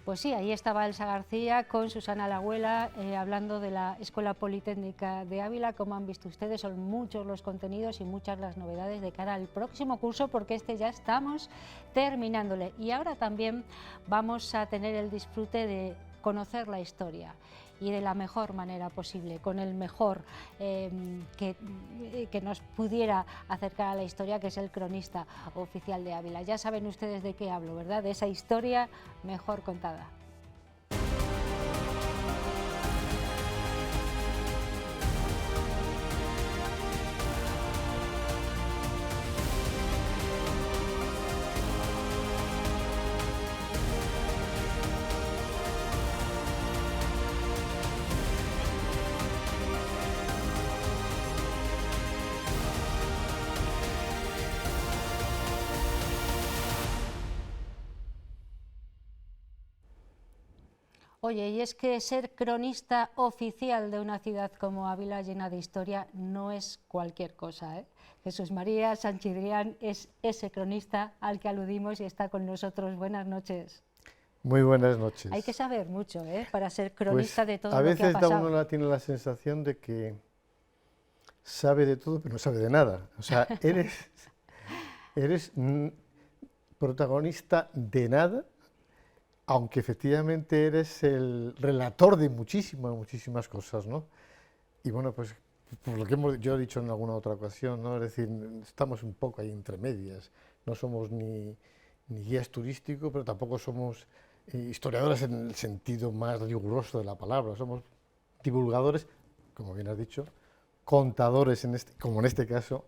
Pues sí, ahí estaba Elsa García con Susana Lagüela hablando de la Escuela Politécnica de Ávila. Como han visto ustedes, son muchos los contenidos y muchas las novedades de cara al próximo curso, porque este ya estamos terminándole. Y ahora también vamos a tener el disfrute de conocer la historia, y de la mejor manera posible, con el mejor que nos pudiera acercar a la historia, que es el cronista oficial de Ávila. Ya saben ustedes de qué hablo, ¿verdad? De esa historia mejor contada. Oye, y es que ser cronista oficial de una ciudad como Ávila, llena de historia, no es cualquier cosa, ¿eh? Jesús María Sanchidrián es ese cronista al que aludimos y está con nosotros. Buenas noches. Muy buenas noches. Hay que saber mucho, para ser cronista de todo lo que ha pasado. A veces uno pasado. tiene la sensación de que sabe de todo, pero no sabe de nada. O sea, eres protagonista de nada, aunque efectivamente eres el relator de muchísimas cosas, ¿no? Y bueno, pues por lo que yo he dicho en alguna otra ocasión, ¿no? Es decir, estamos un poco ahí entre medias, no somos ni guías turísticos, pero tampoco somos historiadores en el sentido más riguroso de la palabra, somos divulgadores, como bien has dicho, contadores, como en este caso,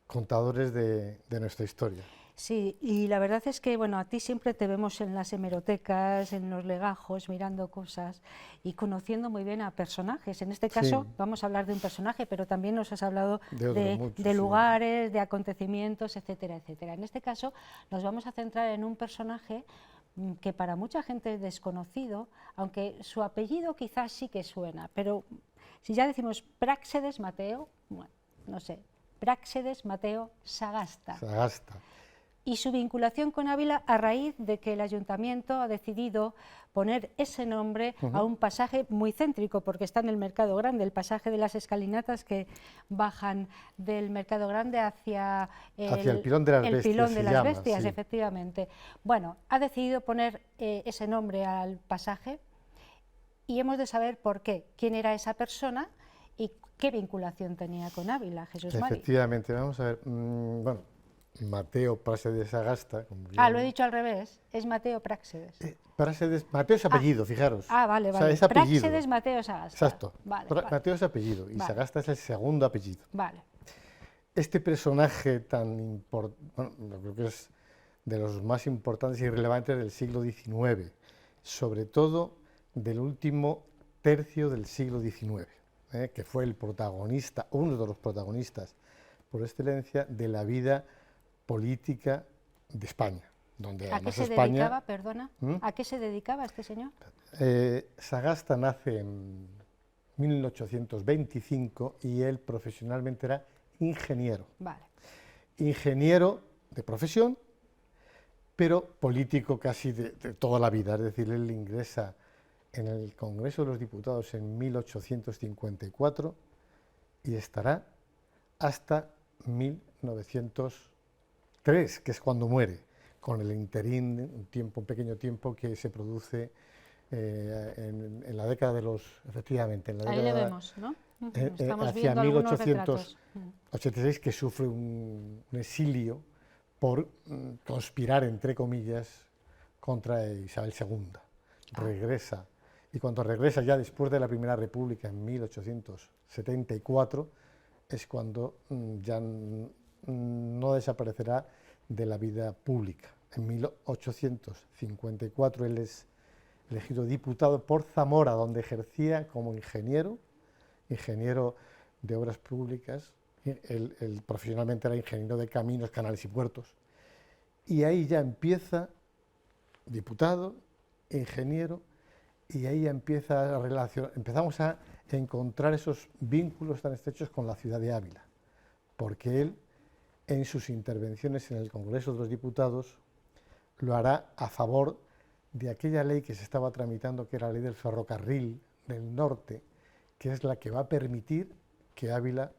contadores de nuestra historia. Sí, y la verdad es que, bueno, a ti siempre te vemos en las hemerotecas, en los legajos, mirando cosas y conociendo muy bien a personajes. En este caso Sí. vamos a hablar de un personaje, pero también nos has hablado muchos, de sí. lugares, de acontecimientos, etcétera, etcétera. En este caso nos vamos a centrar en un personaje que para mucha gente es desconocido, aunque su apellido quizás sí que suena, pero si ya decimos Práxedes Mateo, bueno, no sé, Práxedes Mateo Sagasta. Sagasta. Y su vinculación con Ávila a raíz de que el ayuntamiento ha decidido poner ese nombre a un pasaje muy céntrico, porque está en el Mercado Grande, el pasaje de las escalinatas que bajan del Mercado Grande hacia el Pilón de las Bestias. Pilón de las llama, Bestias, sí. efectivamente. Bueno, ha decidido poner ese nombre al pasaje y hemos de saber por qué, quién era esa persona y qué vinculación tenía con Ávila, Jesús Mari. Efectivamente, vamos a ver, bueno, Mateo Práxedes Sagasta. Como Lo he dicho al revés, es Mateo Práxedes. Mateo es apellido, fijaros. Vale, vale. O sea, es apellido. Práxedes Mateo Sagasta. Exacto. Vale, Mateo es apellido y Vale. Sagasta es el segundo apellido. Vale. Este personaje tan importante, bueno, creo que es de los más importantes y relevantes del siglo XIX, sobre todo del último tercio del siglo XIX, que fue el protagonista, uno de los protagonistas por excelencia de la vida política de España, donde ¿A qué además se España... dedicaba, perdona? ¿A qué se dedicaba este señor? Sagasta nace en 1825 y él profesionalmente era ingeniero. Vale. Ingeniero de profesión, pero político casi de toda la vida, es decir, él ingresa en el Congreso de los Diputados en 1854 y estará hasta 1903, que es cuando muere, con el interín, un pequeño tiempo que se produce en la década de los, efectivamente, en la Ahí década, le vemos, ¿no? Estamos hacia viendo algunos retratos. 1886, que sufre un exilio por conspirar, entre comillas, contra Isabel II. Regresa, y cuando regresa ya después de la Primera República, en 1874, es cuando ya no desaparecerá de la vida pública. En 1854 él es elegido diputado por Zamora, donde ejercía como ingeniero de obras públicas. Él profesionalmente era ingeniero de caminos, canales y puertos. Y ahí ya empieza diputado ingeniero, y ahí empieza empezamos a encontrar esos vínculos tan estrechos con la ciudad de Ávila, porque él, en sus intervenciones en el Congreso de los Diputados, lo hará a favor de aquella ley que se estaba tramitando, que era la ley del ferrocarril del norte, que es la que va a permitir que Ávila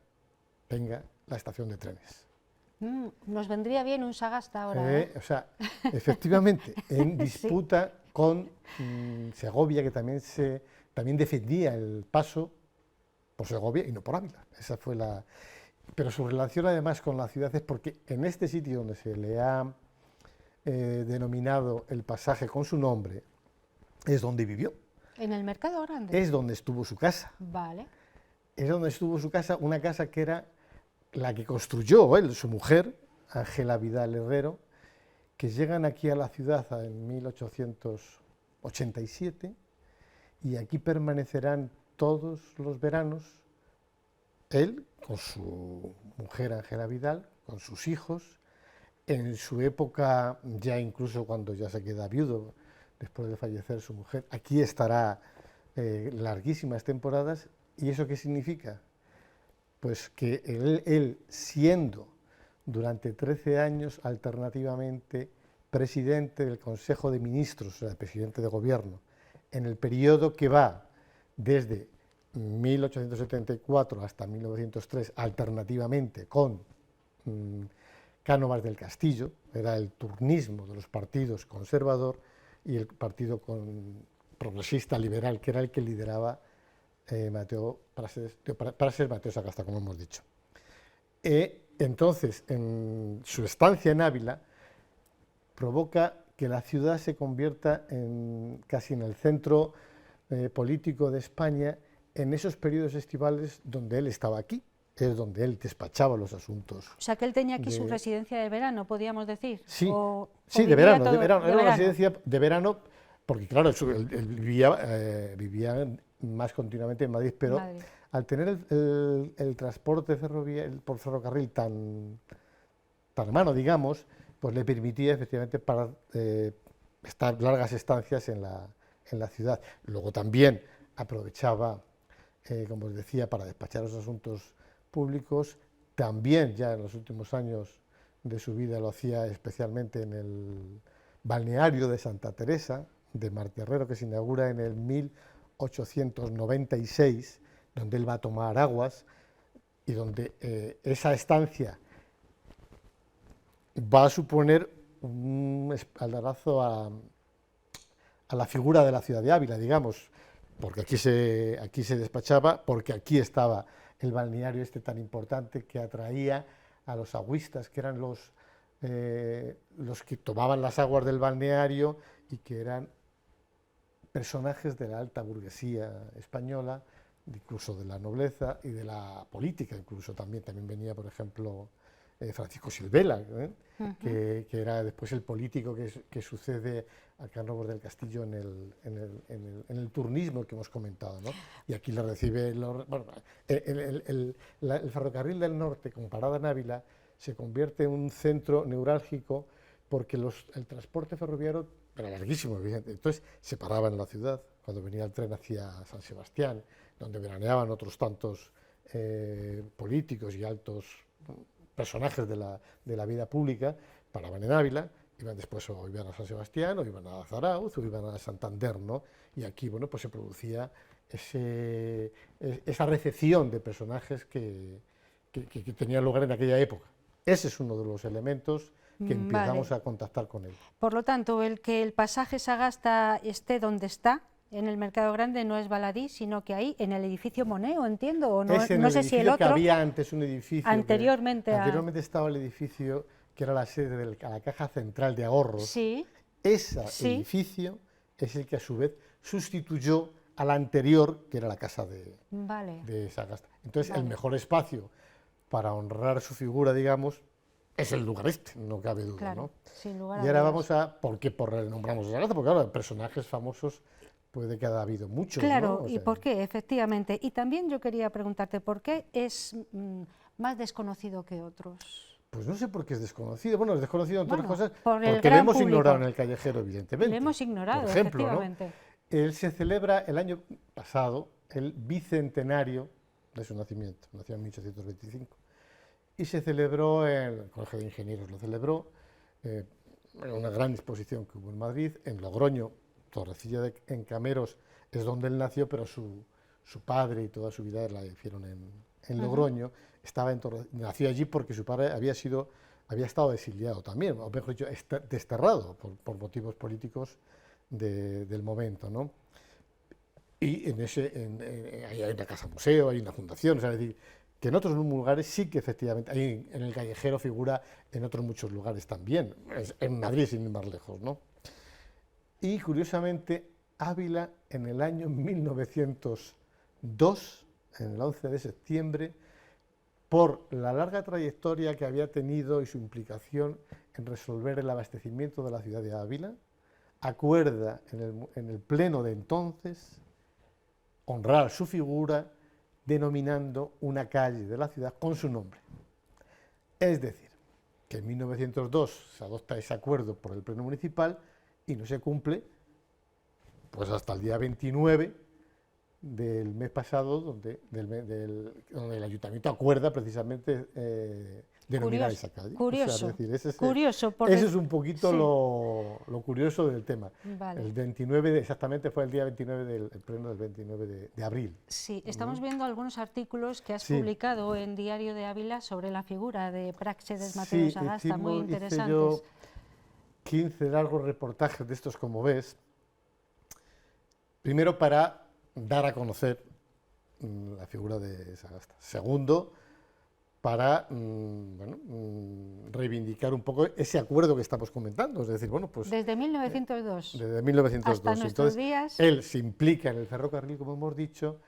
tenga la estación de trenes. Nos vendría bien un Sagasta ahora. O sea, efectivamente, en disputa con Segovia, que también defendía el paso por Segovia y no por Ávila. Esa fue la... Pero su relación además con la ciudad es porque en este sitio donde se le ha denominado el pasaje con su nombre, es donde vivió. ¿En el Mercado Grande? Es donde estuvo su casa. Vale. Es donde estuvo su casa, una casa que era la que construyó él, su mujer, Ángela Vidal Herrero, que llegan aquí a la ciudad en 1887 y aquí permanecerán todos los veranos, él con su mujer Ángela Vidal, con sus hijos, en su época, ya incluso cuando ya se queda viudo, después de fallecer su mujer, aquí estará larguísimas temporadas. ¿Y eso qué significa? Pues que él siendo durante 13 años alternativamente presidente del Consejo de Ministros, o sea, presidente de gobierno, en el periodo que va desde 1874 hasta 1903, alternativamente con Cánovas del Castillo, era el turnismo de los partidos conservador y el partido progresista liberal, que era el que lideraba Mateo Sagasta, como hemos dicho. Entonces, en su estancia en Ávila, provoca que la ciudad se convierta casi en el centro político de España en esos periodos estivales donde él estaba aquí, es donde él despachaba los asuntos. O sea, que él tenía aquí su residencia de verano, podríamos decir. Sí, sí, de verano. Era una residencia de verano, porque claro, él vivía más continuamente en Madrid, pero al tener el transporte por ferrocarril tan a mano, digamos, pues le permitía efectivamente para estar largas estancias en la ciudad. Luego también aprovechaba, como os decía, para despachar los asuntos públicos. También ya en los últimos años de su vida lo hacía especialmente en el balneario de Santa Teresa de Martirrero, que se inaugura en el 1896, donde él va a tomar aguas y donde esa estancia va a suponer un espaldarazo a la figura de la ciudad de Ávila, digamos, porque aquí se despachaba, porque aquí estaba el balneario este tan importante que atraía a los agüistas, que eran los que tomaban las aguas del balneario y que eran personajes de la alta burguesía española, incluso de la nobleza y de la política, incluso también venía, por ejemplo, Francisco Silvela, que era después el político que sucede a Cánovas del Castillo en el turnismo que hemos comentado, ¿no? Y aquí le recibe... el ferrocarril del norte, como parada en Ávila, se convierte en un centro neurálgico porque el transporte ferroviario era larguísimo, evidente. Entonces se paraba en la ciudad, cuando venía el tren hacia San Sebastián, donde veraneaban otros tantos políticos y altos personajes de la vida pública, paraban en Ávila, iban después o iban a San Sebastián, o iban a Zarauz, o iban a Santander, ¿no? Y aquí, bueno, pues se producía esa recepción de personajes que tenían lugar en aquella época. Ese es uno de los elementos que empezamos a contactar con él. Por lo tanto, el que el pasaje Sagasta esté donde está, en el Mercado Grande, no es baladí, sino que ahí, en el edificio Moneo, entiendo, o no, no sé si el otro... que había antes un edificio... Anteriormente estaba el edificio que era la sede de la Caja Central de Ahorros. Sí. Ese edificio es el que a su vez sustituyó al anterior, que era la casa de Sagasta. Entonces, el mejor espacio para honrar su figura, digamos, es el lugar este, no cabe duda, claro, ¿no? Sin lugar a y ahora dudas. vamos a... ¿Por qué renombramos a Sagasta? Porque claro, personajes famosos puede que haya habido muchos, claro, ¿no? ¿y por qué? Efectivamente. Y también yo quería preguntarte, ¿por qué es más desconocido que otros? Pues no sé por qué es desconocido. Bueno, es desconocido en todas las cosas por el porque lo gran hemos público. ignorado en el callejero, evidentemente. Lo hemos ignorado, por ejemplo, ¿no? efectivamente. Él se celebra el año pasado el bicentenario de su nacimiento. Nació en 1825. Y se celebró en el Colegio de Ingenieros, lo celebró en una gran exposición que hubo en Madrid, en Logroño, Torrecilla en Cameros es donde él nació, pero su padre y toda su vida la hicieron en Logroño. Nació allí porque su padre había estado exiliado también, o mejor dicho, desterrado por motivos políticos del momento, ¿no? Y hay una casa museo, hay una fundación, o sea, es decir, que en otros lugares sí que efectivamente, ahí en el callejero figura en otros muchos lugares también, en Madrid sin ir más lejos, ¿no? Y curiosamente, Ávila en el año 1902, en el 11 de septiembre, por la larga trayectoria que había tenido y su implicación en resolver el abastecimiento de la ciudad de Ávila, acuerda en el pleno de entonces honrar su figura denominando una calle de la ciudad con su nombre. Es decir, que en 1902 se adopta ese acuerdo por el pleno municipal y no se cumple pues hasta el día 29 del mes pasado, donde el ayuntamiento acuerda precisamente denominar esa calle. Curioso, O sea, es decir, curioso. ese es un poquito sí. lo curioso del tema. Vale. El 29, exactamente fue el día 29 del pleno del 29 de abril. Sí, estamos viendo algunos artículos que has Sí. publicado en Diario de Ávila sobre la figura de Práxedes Mateo Sagasta, muy hice interesantes. yo 15 largos reportajes de estos, como ves, primero para dar a conocer la figura de Sagasta. Segundo, para reivindicar un poco ese acuerdo que estamos comentando. Es decir, bueno, pues Desde 1902 desde 1902. hasta nuestros Entonces, días. él se implica en el ferrocarril, como hemos dicho.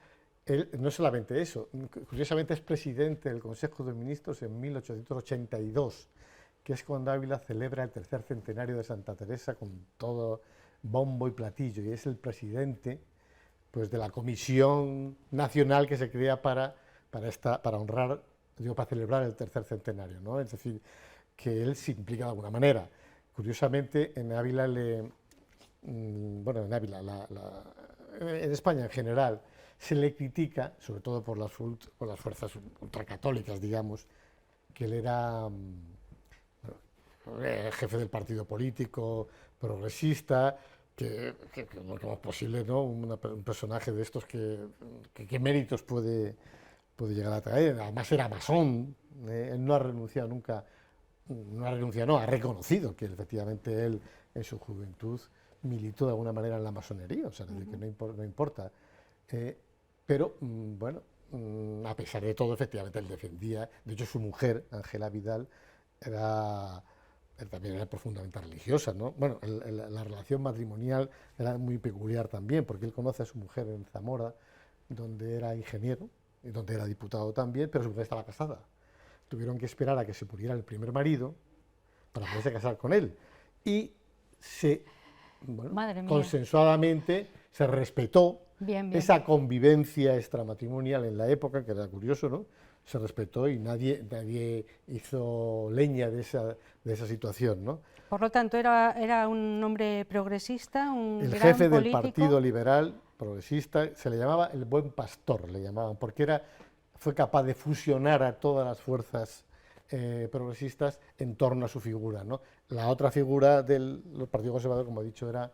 Él no solamente eso, curiosamente es presidente del Consejo de Ministros en 1882, que es cuando Ávila celebra el tercer centenario de Santa Teresa con todo bombo y platillo, y es el presidente pues, de la comisión nacional que se crea para honrar, para celebrar el tercer centenario, ¿no? Es decir, que él se implica de alguna manera. Curiosamente, en Ávila en España en general, se le critica, sobre todo por las fuerzas ultracatólicas, digamos, que él era jefe del partido político, progresista, que no es posible, ¿no? Un personaje de estos ¿qué méritos puede llegar a traer? Además era masón, él no ha renunciado nunca, ha reconocido que efectivamente él en su juventud militó de alguna manera en la masonería, o sea, que no importa. Pero, bueno, a pesar de todo, efectivamente, él defendía, de hecho su mujer, Ángela Vidal, también era profundamente religiosa, ¿no? Bueno, la relación matrimonial era muy peculiar también, porque él conoce a su mujer en Zamora, donde era ingeniero, y donde era diputado también, pero su mujer estaba casada. Tuvieron que esperar a que se muriera el primer marido para poderse casar con él. Y consensuadamente se respetó esa convivencia extramatrimonial en la época, que era curioso, ¿no? Se respetó y nadie hizo leña de esa situación, ¿no? Por lo tanto, era un hombre progresista, el jefe del Partido Liberal progresista, se le llamaba el buen pastor, le llamaban, porque fue capaz de fusionar a todas las fuerzas progresistas en torno a su figura, ¿no? La otra figura del Partido Conservador, como he dicho, era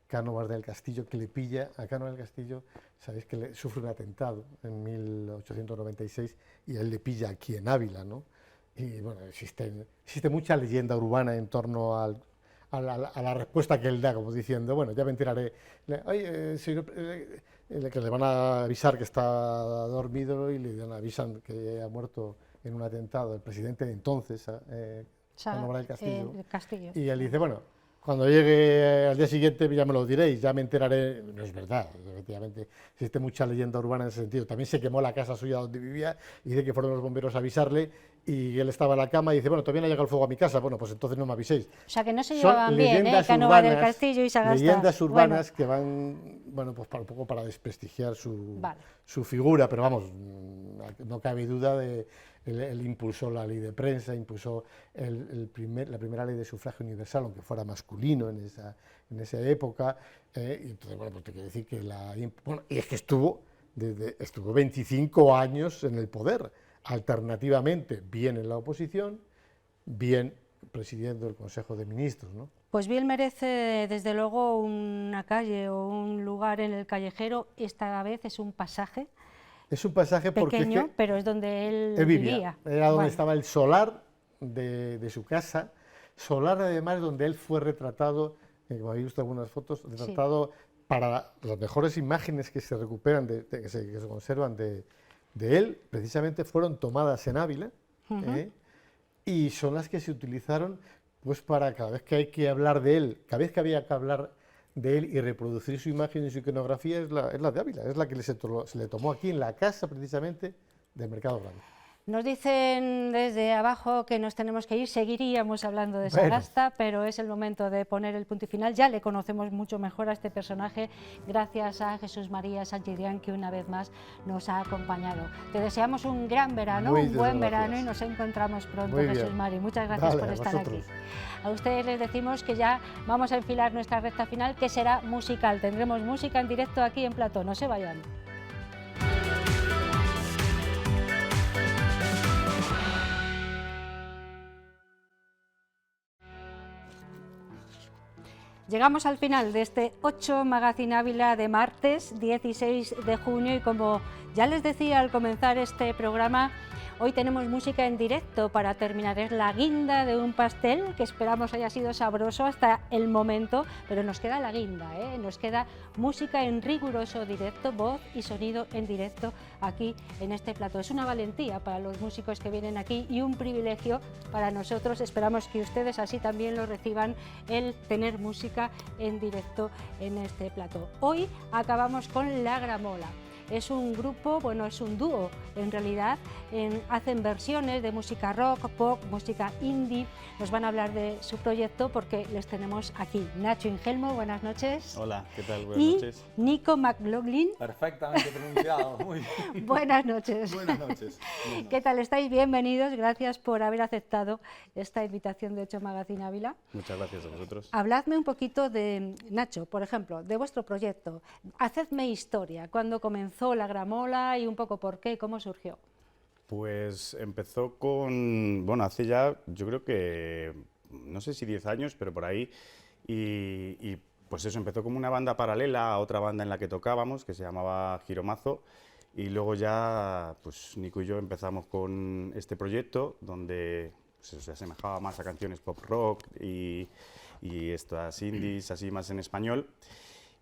Cánovas del Castillo, que le pilla a Cánovas del Castillo, sabéis que sufre un atentado en 1896 y él le pilla aquí en Ávila, ¿no? Y bueno, existe mucha leyenda urbana en torno a la respuesta que él da, como diciendo, bueno, ya me enteraré. Oye, que le van a avisar que está dormido y le avisan que ha muerto en un atentado el presidente de entonces, Cánovas del Castillo. Y él dice, bueno, cuando llegue al día siguiente ya me lo diréis, ya me enteraré. No es verdad, efectivamente, existe mucha leyenda urbana en ese sentido. También se quemó la casa suya donde vivía y dice que fueron los bomberos a avisarle y él estaba en la cama y dice, bueno, todavía no ha llegado el fuego a mi casa, bueno, pues entonces no me aviséis. O sea, que no se Son llevaban bien, leyendas Cánovas del urbanas, Castillo y Sagasta. leyendas urbanas Bueno, que van, bueno, pues un poco para desprestigiar vale. su figura, pero vamos, no cabe duda de él impulsó la ley de prensa, impulsó la primera ley de sufragio universal, aunque fuera masculino en esa época, y entonces, bueno, pues te quiero decir que y es que estuvo 25 años en el poder, alternativamente, bien en la oposición, bien presidiendo el Consejo de Ministros, ¿no? Pues bien merece desde luego una calle o un lugar en el callejero, esta vez es un pasaje. Es un pasaje porque pequeño, es que pero es donde él vivía. Era donde Bueno. estaba el solar de su casa, solar además donde él fue retratado, como habéis visto algunas fotos, retratado para las mejores imágenes que se recuperan, que se conservan de él, precisamente fueron tomadas en Ávila, y son las que se utilizaron pues para cada vez que hay que hablar de él, cada vez que había que hablar de él y reproducir su imagen y su iconografía es la de Ávila, es la que se le tomó aquí en la casa precisamente del Mercado Grande. Nos dicen desde abajo que nos tenemos que ir, seguiríamos hablando de Bueno. Sagasta, pero es el momento de poner el punto y final. Ya le conocemos mucho mejor a este personaje, gracias a Jesús María Sanchidrián, que una vez más nos ha acompañado. Te deseamos un gran verano, un buen verano, y nos encontramos pronto, Jesús María. Muchas gracias por estar aquí. A ustedes les decimos que ya vamos a enfilar nuestra recta final, que será musical. Tendremos música en directo aquí en Plató, no se vayan. Llegamos al final de este 8 Magazine Ávila de martes 16 de junio y como ya les decía al comenzar este programa, hoy tenemos música en directo para terminar. Es la guinda de un pastel que esperamos haya sido sabroso hasta el momento, pero nos queda la guinda, nos queda música en riguroso directo, voz y sonido en directo aquí en este plató. Es una valentía para los músicos que vienen aquí y un privilegio para nosotros. Esperamos que ustedes así también lo reciban, el tener música en directo en este plató. Hoy acabamos con La Gramola. Es un grupo, bueno, es un dúo, en realidad, hacen versiones de música rock, pop, música indie. Nos van a hablar de su proyecto porque les tenemos aquí. Nacho Ingelmo, buenas noches. Hola, ¿qué tal? Buenas noches. Y Nico McLaughlin. Perfectamente pronunciado, muy bien. Buenas noches. Buenas noches. ¿Qué tal estáis? Bienvenidos, gracias por haber aceptado esta invitación de 8 Magazine Ávila. Muchas gracias a vosotros. Habladme un poquito de, Nacho, por ejemplo, de vuestro proyecto. Hacedme historia, cuándo comenzó La Gramola y un poco por qué, cómo surgió. Pues empezó con, bueno, hace ya, yo creo que, no sé si 10 años, pero por ahí, y pues eso, empezó como una banda paralela a otra banda en la que tocábamos, que se llamaba Giromazo, y luego ya, pues Nico y yo empezamos con este proyecto, donde pues, se asemejaba más a canciones pop rock y estas indies, así más en español,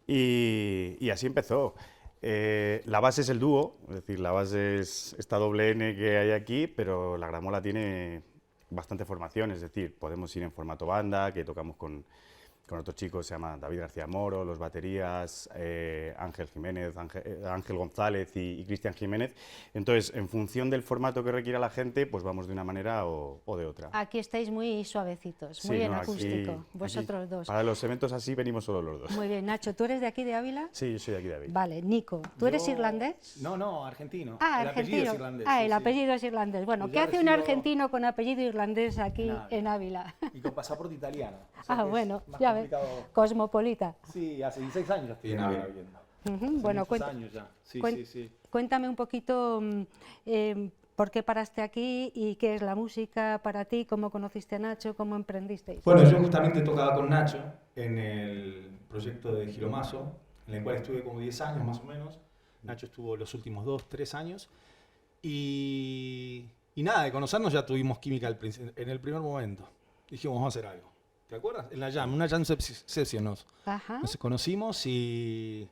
y así empezó. La base es el dúo, es decir, la base es esta doble N que hay aquí, pero La Gramola tiene bastante formación, es decir, podemos ir en formato banda, que tocamos con otros chicos, se llama David García Moro, los baterías, Ángel Jiménez, Ángel González y Cristian Jiménez. Entonces, en función del formato que requiera la gente, pues vamos de una manera o de otra. Aquí estáis muy suavecitos, muy en acústico, vosotros dos. Para los eventos así venimos solo los dos. Muy bien, Nacho, ¿tú eres de aquí de Ávila? Sí, yo soy de aquí de Ávila. Vale, Nico, ¿tú eres irlandés? No, argentino. Ah, el argentino. apellido es irlandés. El apellido es irlandés. Bueno, Yo ¿qué hace un resido- argentino con apellido irlandés aquí Nada. en Ávila? Y con pasaporte italiano. O sea que es Bueno, más ya ves, complicado. cosmopolita. Sí, hace 16 años ya estoy en Ávila viviendo. Ujú, bueno, muchos años ya. Sí, sí. Cuéntame un poquito por qué paraste aquí y qué es la música para ti, cómo conociste a Nacho, cómo emprendisteis. Bueno, yo justamente tocaba con Nacho en el proyecto de Giromazo, en el cual estuve como 10 años más o menos. Nacho estuvo los últimos 2, 3 años. Y nada, de conocernos ya tuvimos química en el primer momento. Dijimos, vamos a hacer algo. ¿Te acuerdas? En la Jam, una Jam Session Ajá. nos conocimos y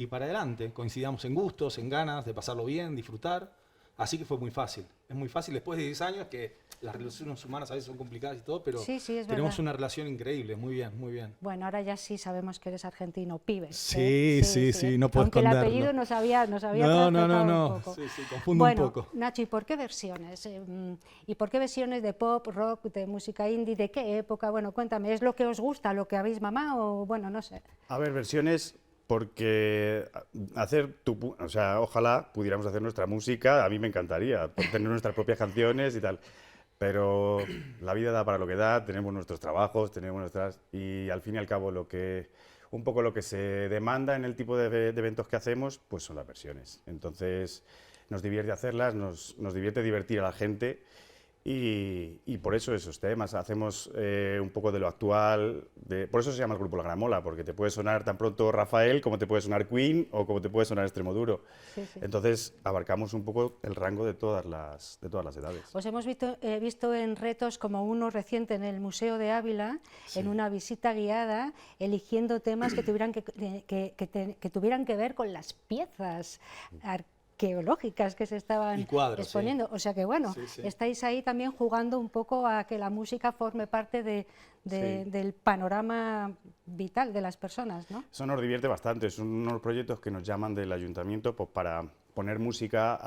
para adelante. Coincidíamos en gustos, en ganas de pasarlo bien, disfrutar. Así que fue muy fácil. Es muy fácil después de 10 años, que las relaciones humanas a veces son complicadas y todo, pero Sí, sí, es tenemos verdad. una relación increíble. Muy bien, muy bien. Bueno, ahora ya sí sabemos que eres argentino, Pibes. Sí, sí, no puedo Aunque el esconderlo. apellido nos había No, trastocado un poco. Sí, confundo Bueno, un poco. Nacho, ¿y por qué versiones? ¿Y por qué versiones de pop, rock, de música indie? ¿De qué época? Bueno, cuéntame, ¿es lo que os gusta, lo que habéis mamado o bueno, no sé? A ver, versiones, porque o sea, ojalá pudiéramos hacer nuestra música, a mí me encantaría, tener nuestras propias canciones y tal, pero la vida da para lo que da, tenemos nuestros trabajos, tenemos nuestras, y al fin y al cabo un poco lo que se demanda en el tipo de eventos que hacemos, pues son las versiones. Entonces, nos divierte hacerlas, nos divierte divertir a la gente. Y por eso esos temas, hacemos un poco de lo actual, por eso se llama el grupo La Gramola, porque te puede sonar tan pronto Rafael como te puede sonar Queen o como te puede sonar Extremoduro. Sí, sí. Entonces abarcamos un poco el rango de todas las edades. Os hemos visto en retos como uno reciente en el Museo de Ávila, en una visita guiada, eligiendo temas que tuvieran que tuvieran que ver con las piezas arqueológicas que se estaban Y cuadros, exponiendo. sí. O sea que bueno, Sí, sí. estáis ahí también jugando un poco a que la música forme parte del panorama vital de las personas, ¿no? Eso nos divierte bastante, son unos proyectos que nos llaman del ayuntamiento pues, para poner música,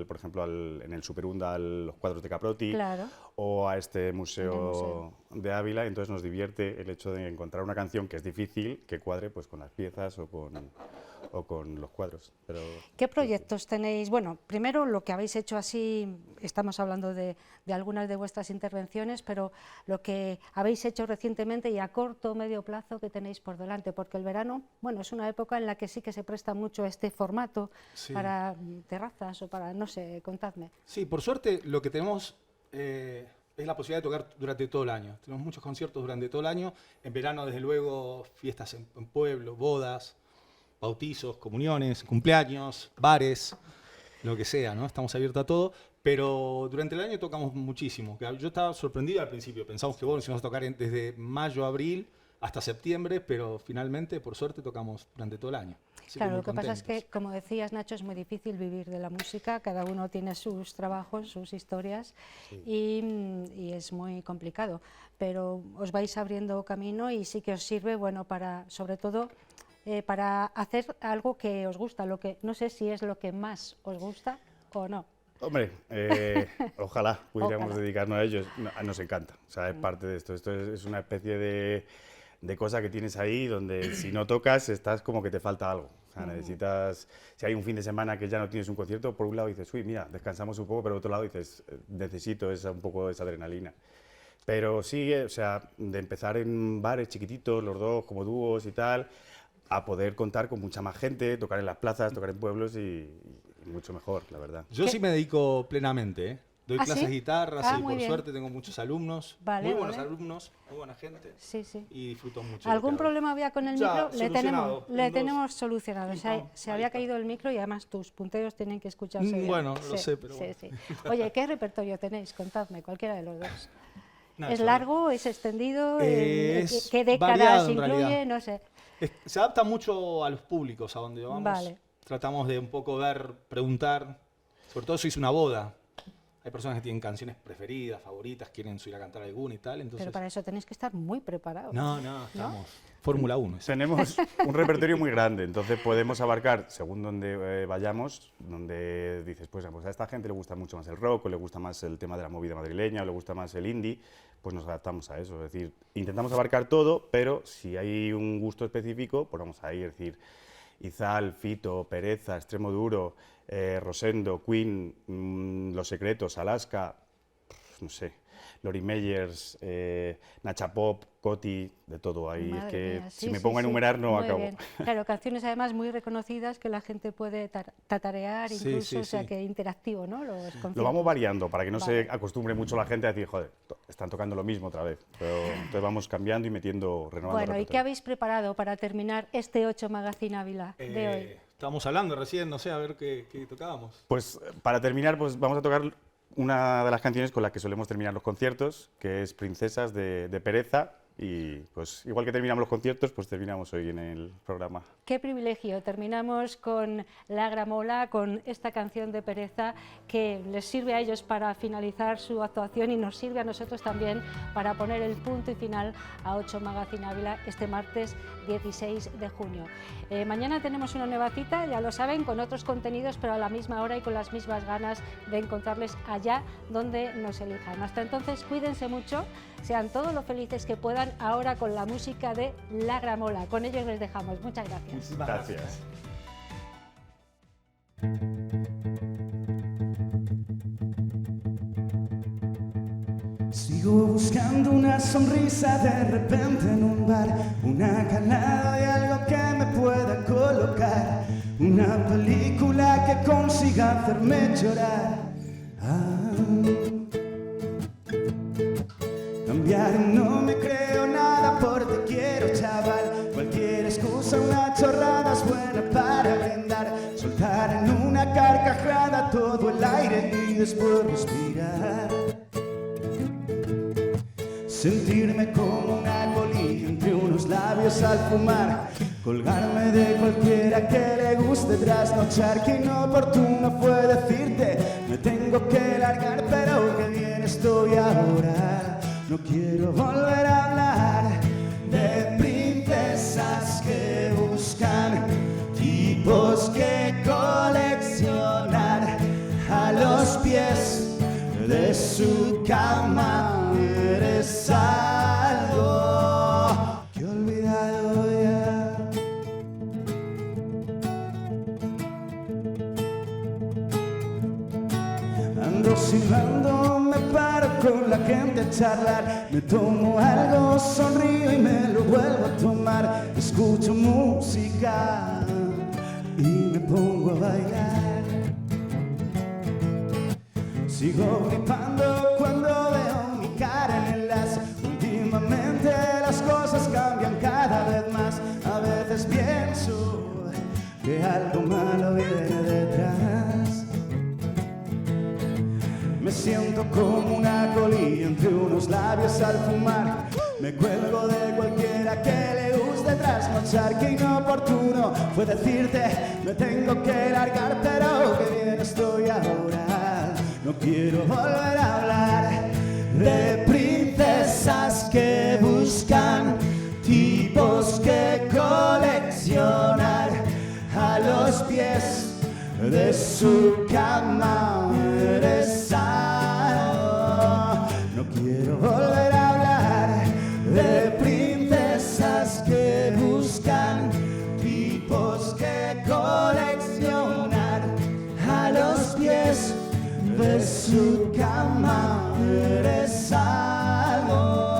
por ejemplo, en el Superunda, a los cuadros de Caprotti, Claro. o a este museo. museo de Ávila, entonces nos divierte el hecho de encontrar una canción que es difícil, que cuadre pues, con las piezas o con los cuadros. Pero, ¿Qué proyectos tenéis? Bueno, primero lo que habéis hecho así, estamos hablando de algunas de vuestras intervenciones, pero lo que habéis hecho recientemente y a corto o medio plazo que tenéis por delante, porque el verano, bueno, es una época en la que sí que se presta mucho este formato Sí. para terrazas o para, no sé, contadme. Sí, por suerte lo que tenemos es la posibilidad de tocar durante todo el año. Tenemos muchos conciertos durante todo el año. En verano, desde luego, fiestas en pueblo, bodas, bautizos, comuniones, cumpleaños, bares, lo que sea, ¿no? Estamos abiertos a todo, pero durante el año tocamos muchísimo. Yo estaba sorprendido al principio, pensamos que bueno, íbamos a tocar desde mayo, abril hasta septiembre, pero finalmente, por suerte, tocamos durante todo el año. Así Claro, muy lo que pasa es contentos. que, como decías, Nacho, es muy difícil vivir de la música, cada uno tiene sus trabajos, sus historias y es muy complicado, pero os vais abriendo camino y sí que os sirve, bueno, para, sobre todo, para hacer algo que os gusta, lo que no sé si es lo que más os gusta o no. hombre, ojalá pudiéramos Ojalá. dedicarnos a ello, nos encanta, o sea, es parte de esto es una especie de cosa que tienes ahí donde si no tocas estás como que te falta algo. O sea, necesitas, si hay un fin de semana que ya no tienes un concierto, por un lado dices, uy, mira, descansamos un poco, pero por otro lado dices, necesito un poco esa adrenalina. Pero sí, o sea, de empezar en bares chiquititos, los dos como dúos y tal, a poder contar con mucha más gente, tocar en las plazas, tocar en pueblos y mucho mejor, la verdad. Yo ¿Qué? sí me dedico plenamente, ¿eh? Doy ¿Ah, clases sí? de guitarra, Ah, sí, muy por bien. suerte tengo muchos alumnos, Vale, muy buenos vale. alumnos, muy buena gente Sí, sí. y disfruto mucho. de lo ¿Algún que hago. problema había con el Ya, micro? solucionado. Le En tenemos solucionado. pim, Se, pam, se ahí había está. caído el micro y además tus punteros tienen que escucharse bien. Bueno, lo sé, pero sí, bueno. sí. Oye, ¿qué repertorio tenéis? Contadme, cualquiera de los dos. Nacho, ¿Es largo? ¿Es extendido? Es ¿Qué décadas variado, en incluye? realidad. No sé. Se adapta mucho a los públicos, a donde vamos. Vale. Tratamos de un poco ver, preguntar, sobre todo si es una boda. Hay personas que tienen canciones preferidas, favoritas, quieren subir a cantar alguna y tal, entonces... Pero para eso tenéis que estar muy preparados. No, estamos... Fórmula 1. Tenemos un repertorio muy grande, entonces podemos abarcar, según donde vayamos, donde dices, pues a esta gente le gusta mucho más el rock, o le gusta más el tema de la movida madrileña, o le gusta más el indie, pues nos adaptamos a eso. Es decir, intentamos abarcar todo, pero si hay un gusto específico, pues vamos ahí, es decir, Izal, Fito, Pereza, Extremoduro, Rosendo, Queen, Los Secretos, Alaska, no sé, Lori Meyers, Nacha Pop, Coti, de todo ahí. Madre es que mía, si sí, me sí, pongo a sí. enumerar no Muy acabo. bien. Claro, canciones además muy reconocidas que la gente puede tatarear, Sí, incluso, sí, o sea sí. que interactivo, ¿no? Los conciertos. Lo vamos variando para que no Vale. se acostumbre mucho la gente a decir, joder, están tocando lo mismo otra vez. Pero entonces vamos cambiando y metiendo, renovando. Bueno, ¿y qué repertorio. habéis preparado para terminar este 8 Magazine Ávila de hoy? Estábamos hablando recién, no sé, a ver qué tocábamos. Pues para terminar, pues vamos a tocar una de las canciones con las que solemos terminar los conciertos, que es Princesas de Pereza, y pues igual que terminamos los conciertos, pues terminamos hoy en el programa. Qué privilegio, terminamos con La Gramola, con esta canción de Pereza que les sirve a ellos para finalizar su actuación y nos sirve a nosotros también para poner el punto y final a 8 Magazine Ávila este martes 16 de junio. Mañana tenemos una nueva cita, ya lo saben, con otros contenidos, pero a la misma hora y con las mismas ganas de encontrarles allá donde nos elijan. Hasta entonces, cuídense mucho, sean todos lo felices que puedan, ahora con la música de La Gramola. Con ellos les dejamos. Muchas gracias. Muchísimas Gracias. Sigo buscando una sonrisa de repente en un bar, una calada de algo que me pueda colocar, una película que consiga hacerme llorar. Cambiar no me creo nada por te quiero, chaval. Cualquier excusa, una chorrada es buena para brindar, soltar en una carcajada todo el aire y después respirar. Sentirme como una colilla entre unos labios al fumar, colgarme de cualquiera que le guste trasnochar. Que inoportuno fue decirte, me tengo que largar, pero que bien estoy ahora. No quiero volver a hablar de princesas que buscan tipos que coleccionar a los pies de su cama. Eres algo que he olvidado ya. Ando silbando, me paro con la gente a charlar, me tomo algo, sonrío y me lo vuelvo a tomar. Escucho música y me pongo a bailar. Sigo flipando cuando veo mi cara en el lazo. Últimamente las cosas cambian cada vez más. A veces pienso que algo malo viene detrás. Me siento como una colilla entre unos labios al fumar. Me cuelgo de cualquiera que le guste trasnochar. Que inoportuno fue decirte, me tengo que largar, pero que bien estoy ahora. No quiero volver a hablar de princesas que buscan tipos que coleccionar a los pies de su cama. Eres algo. No quiero volver a hablar de princesas que buscan tipos que coleccionar a los pies de su cama. Eres algo.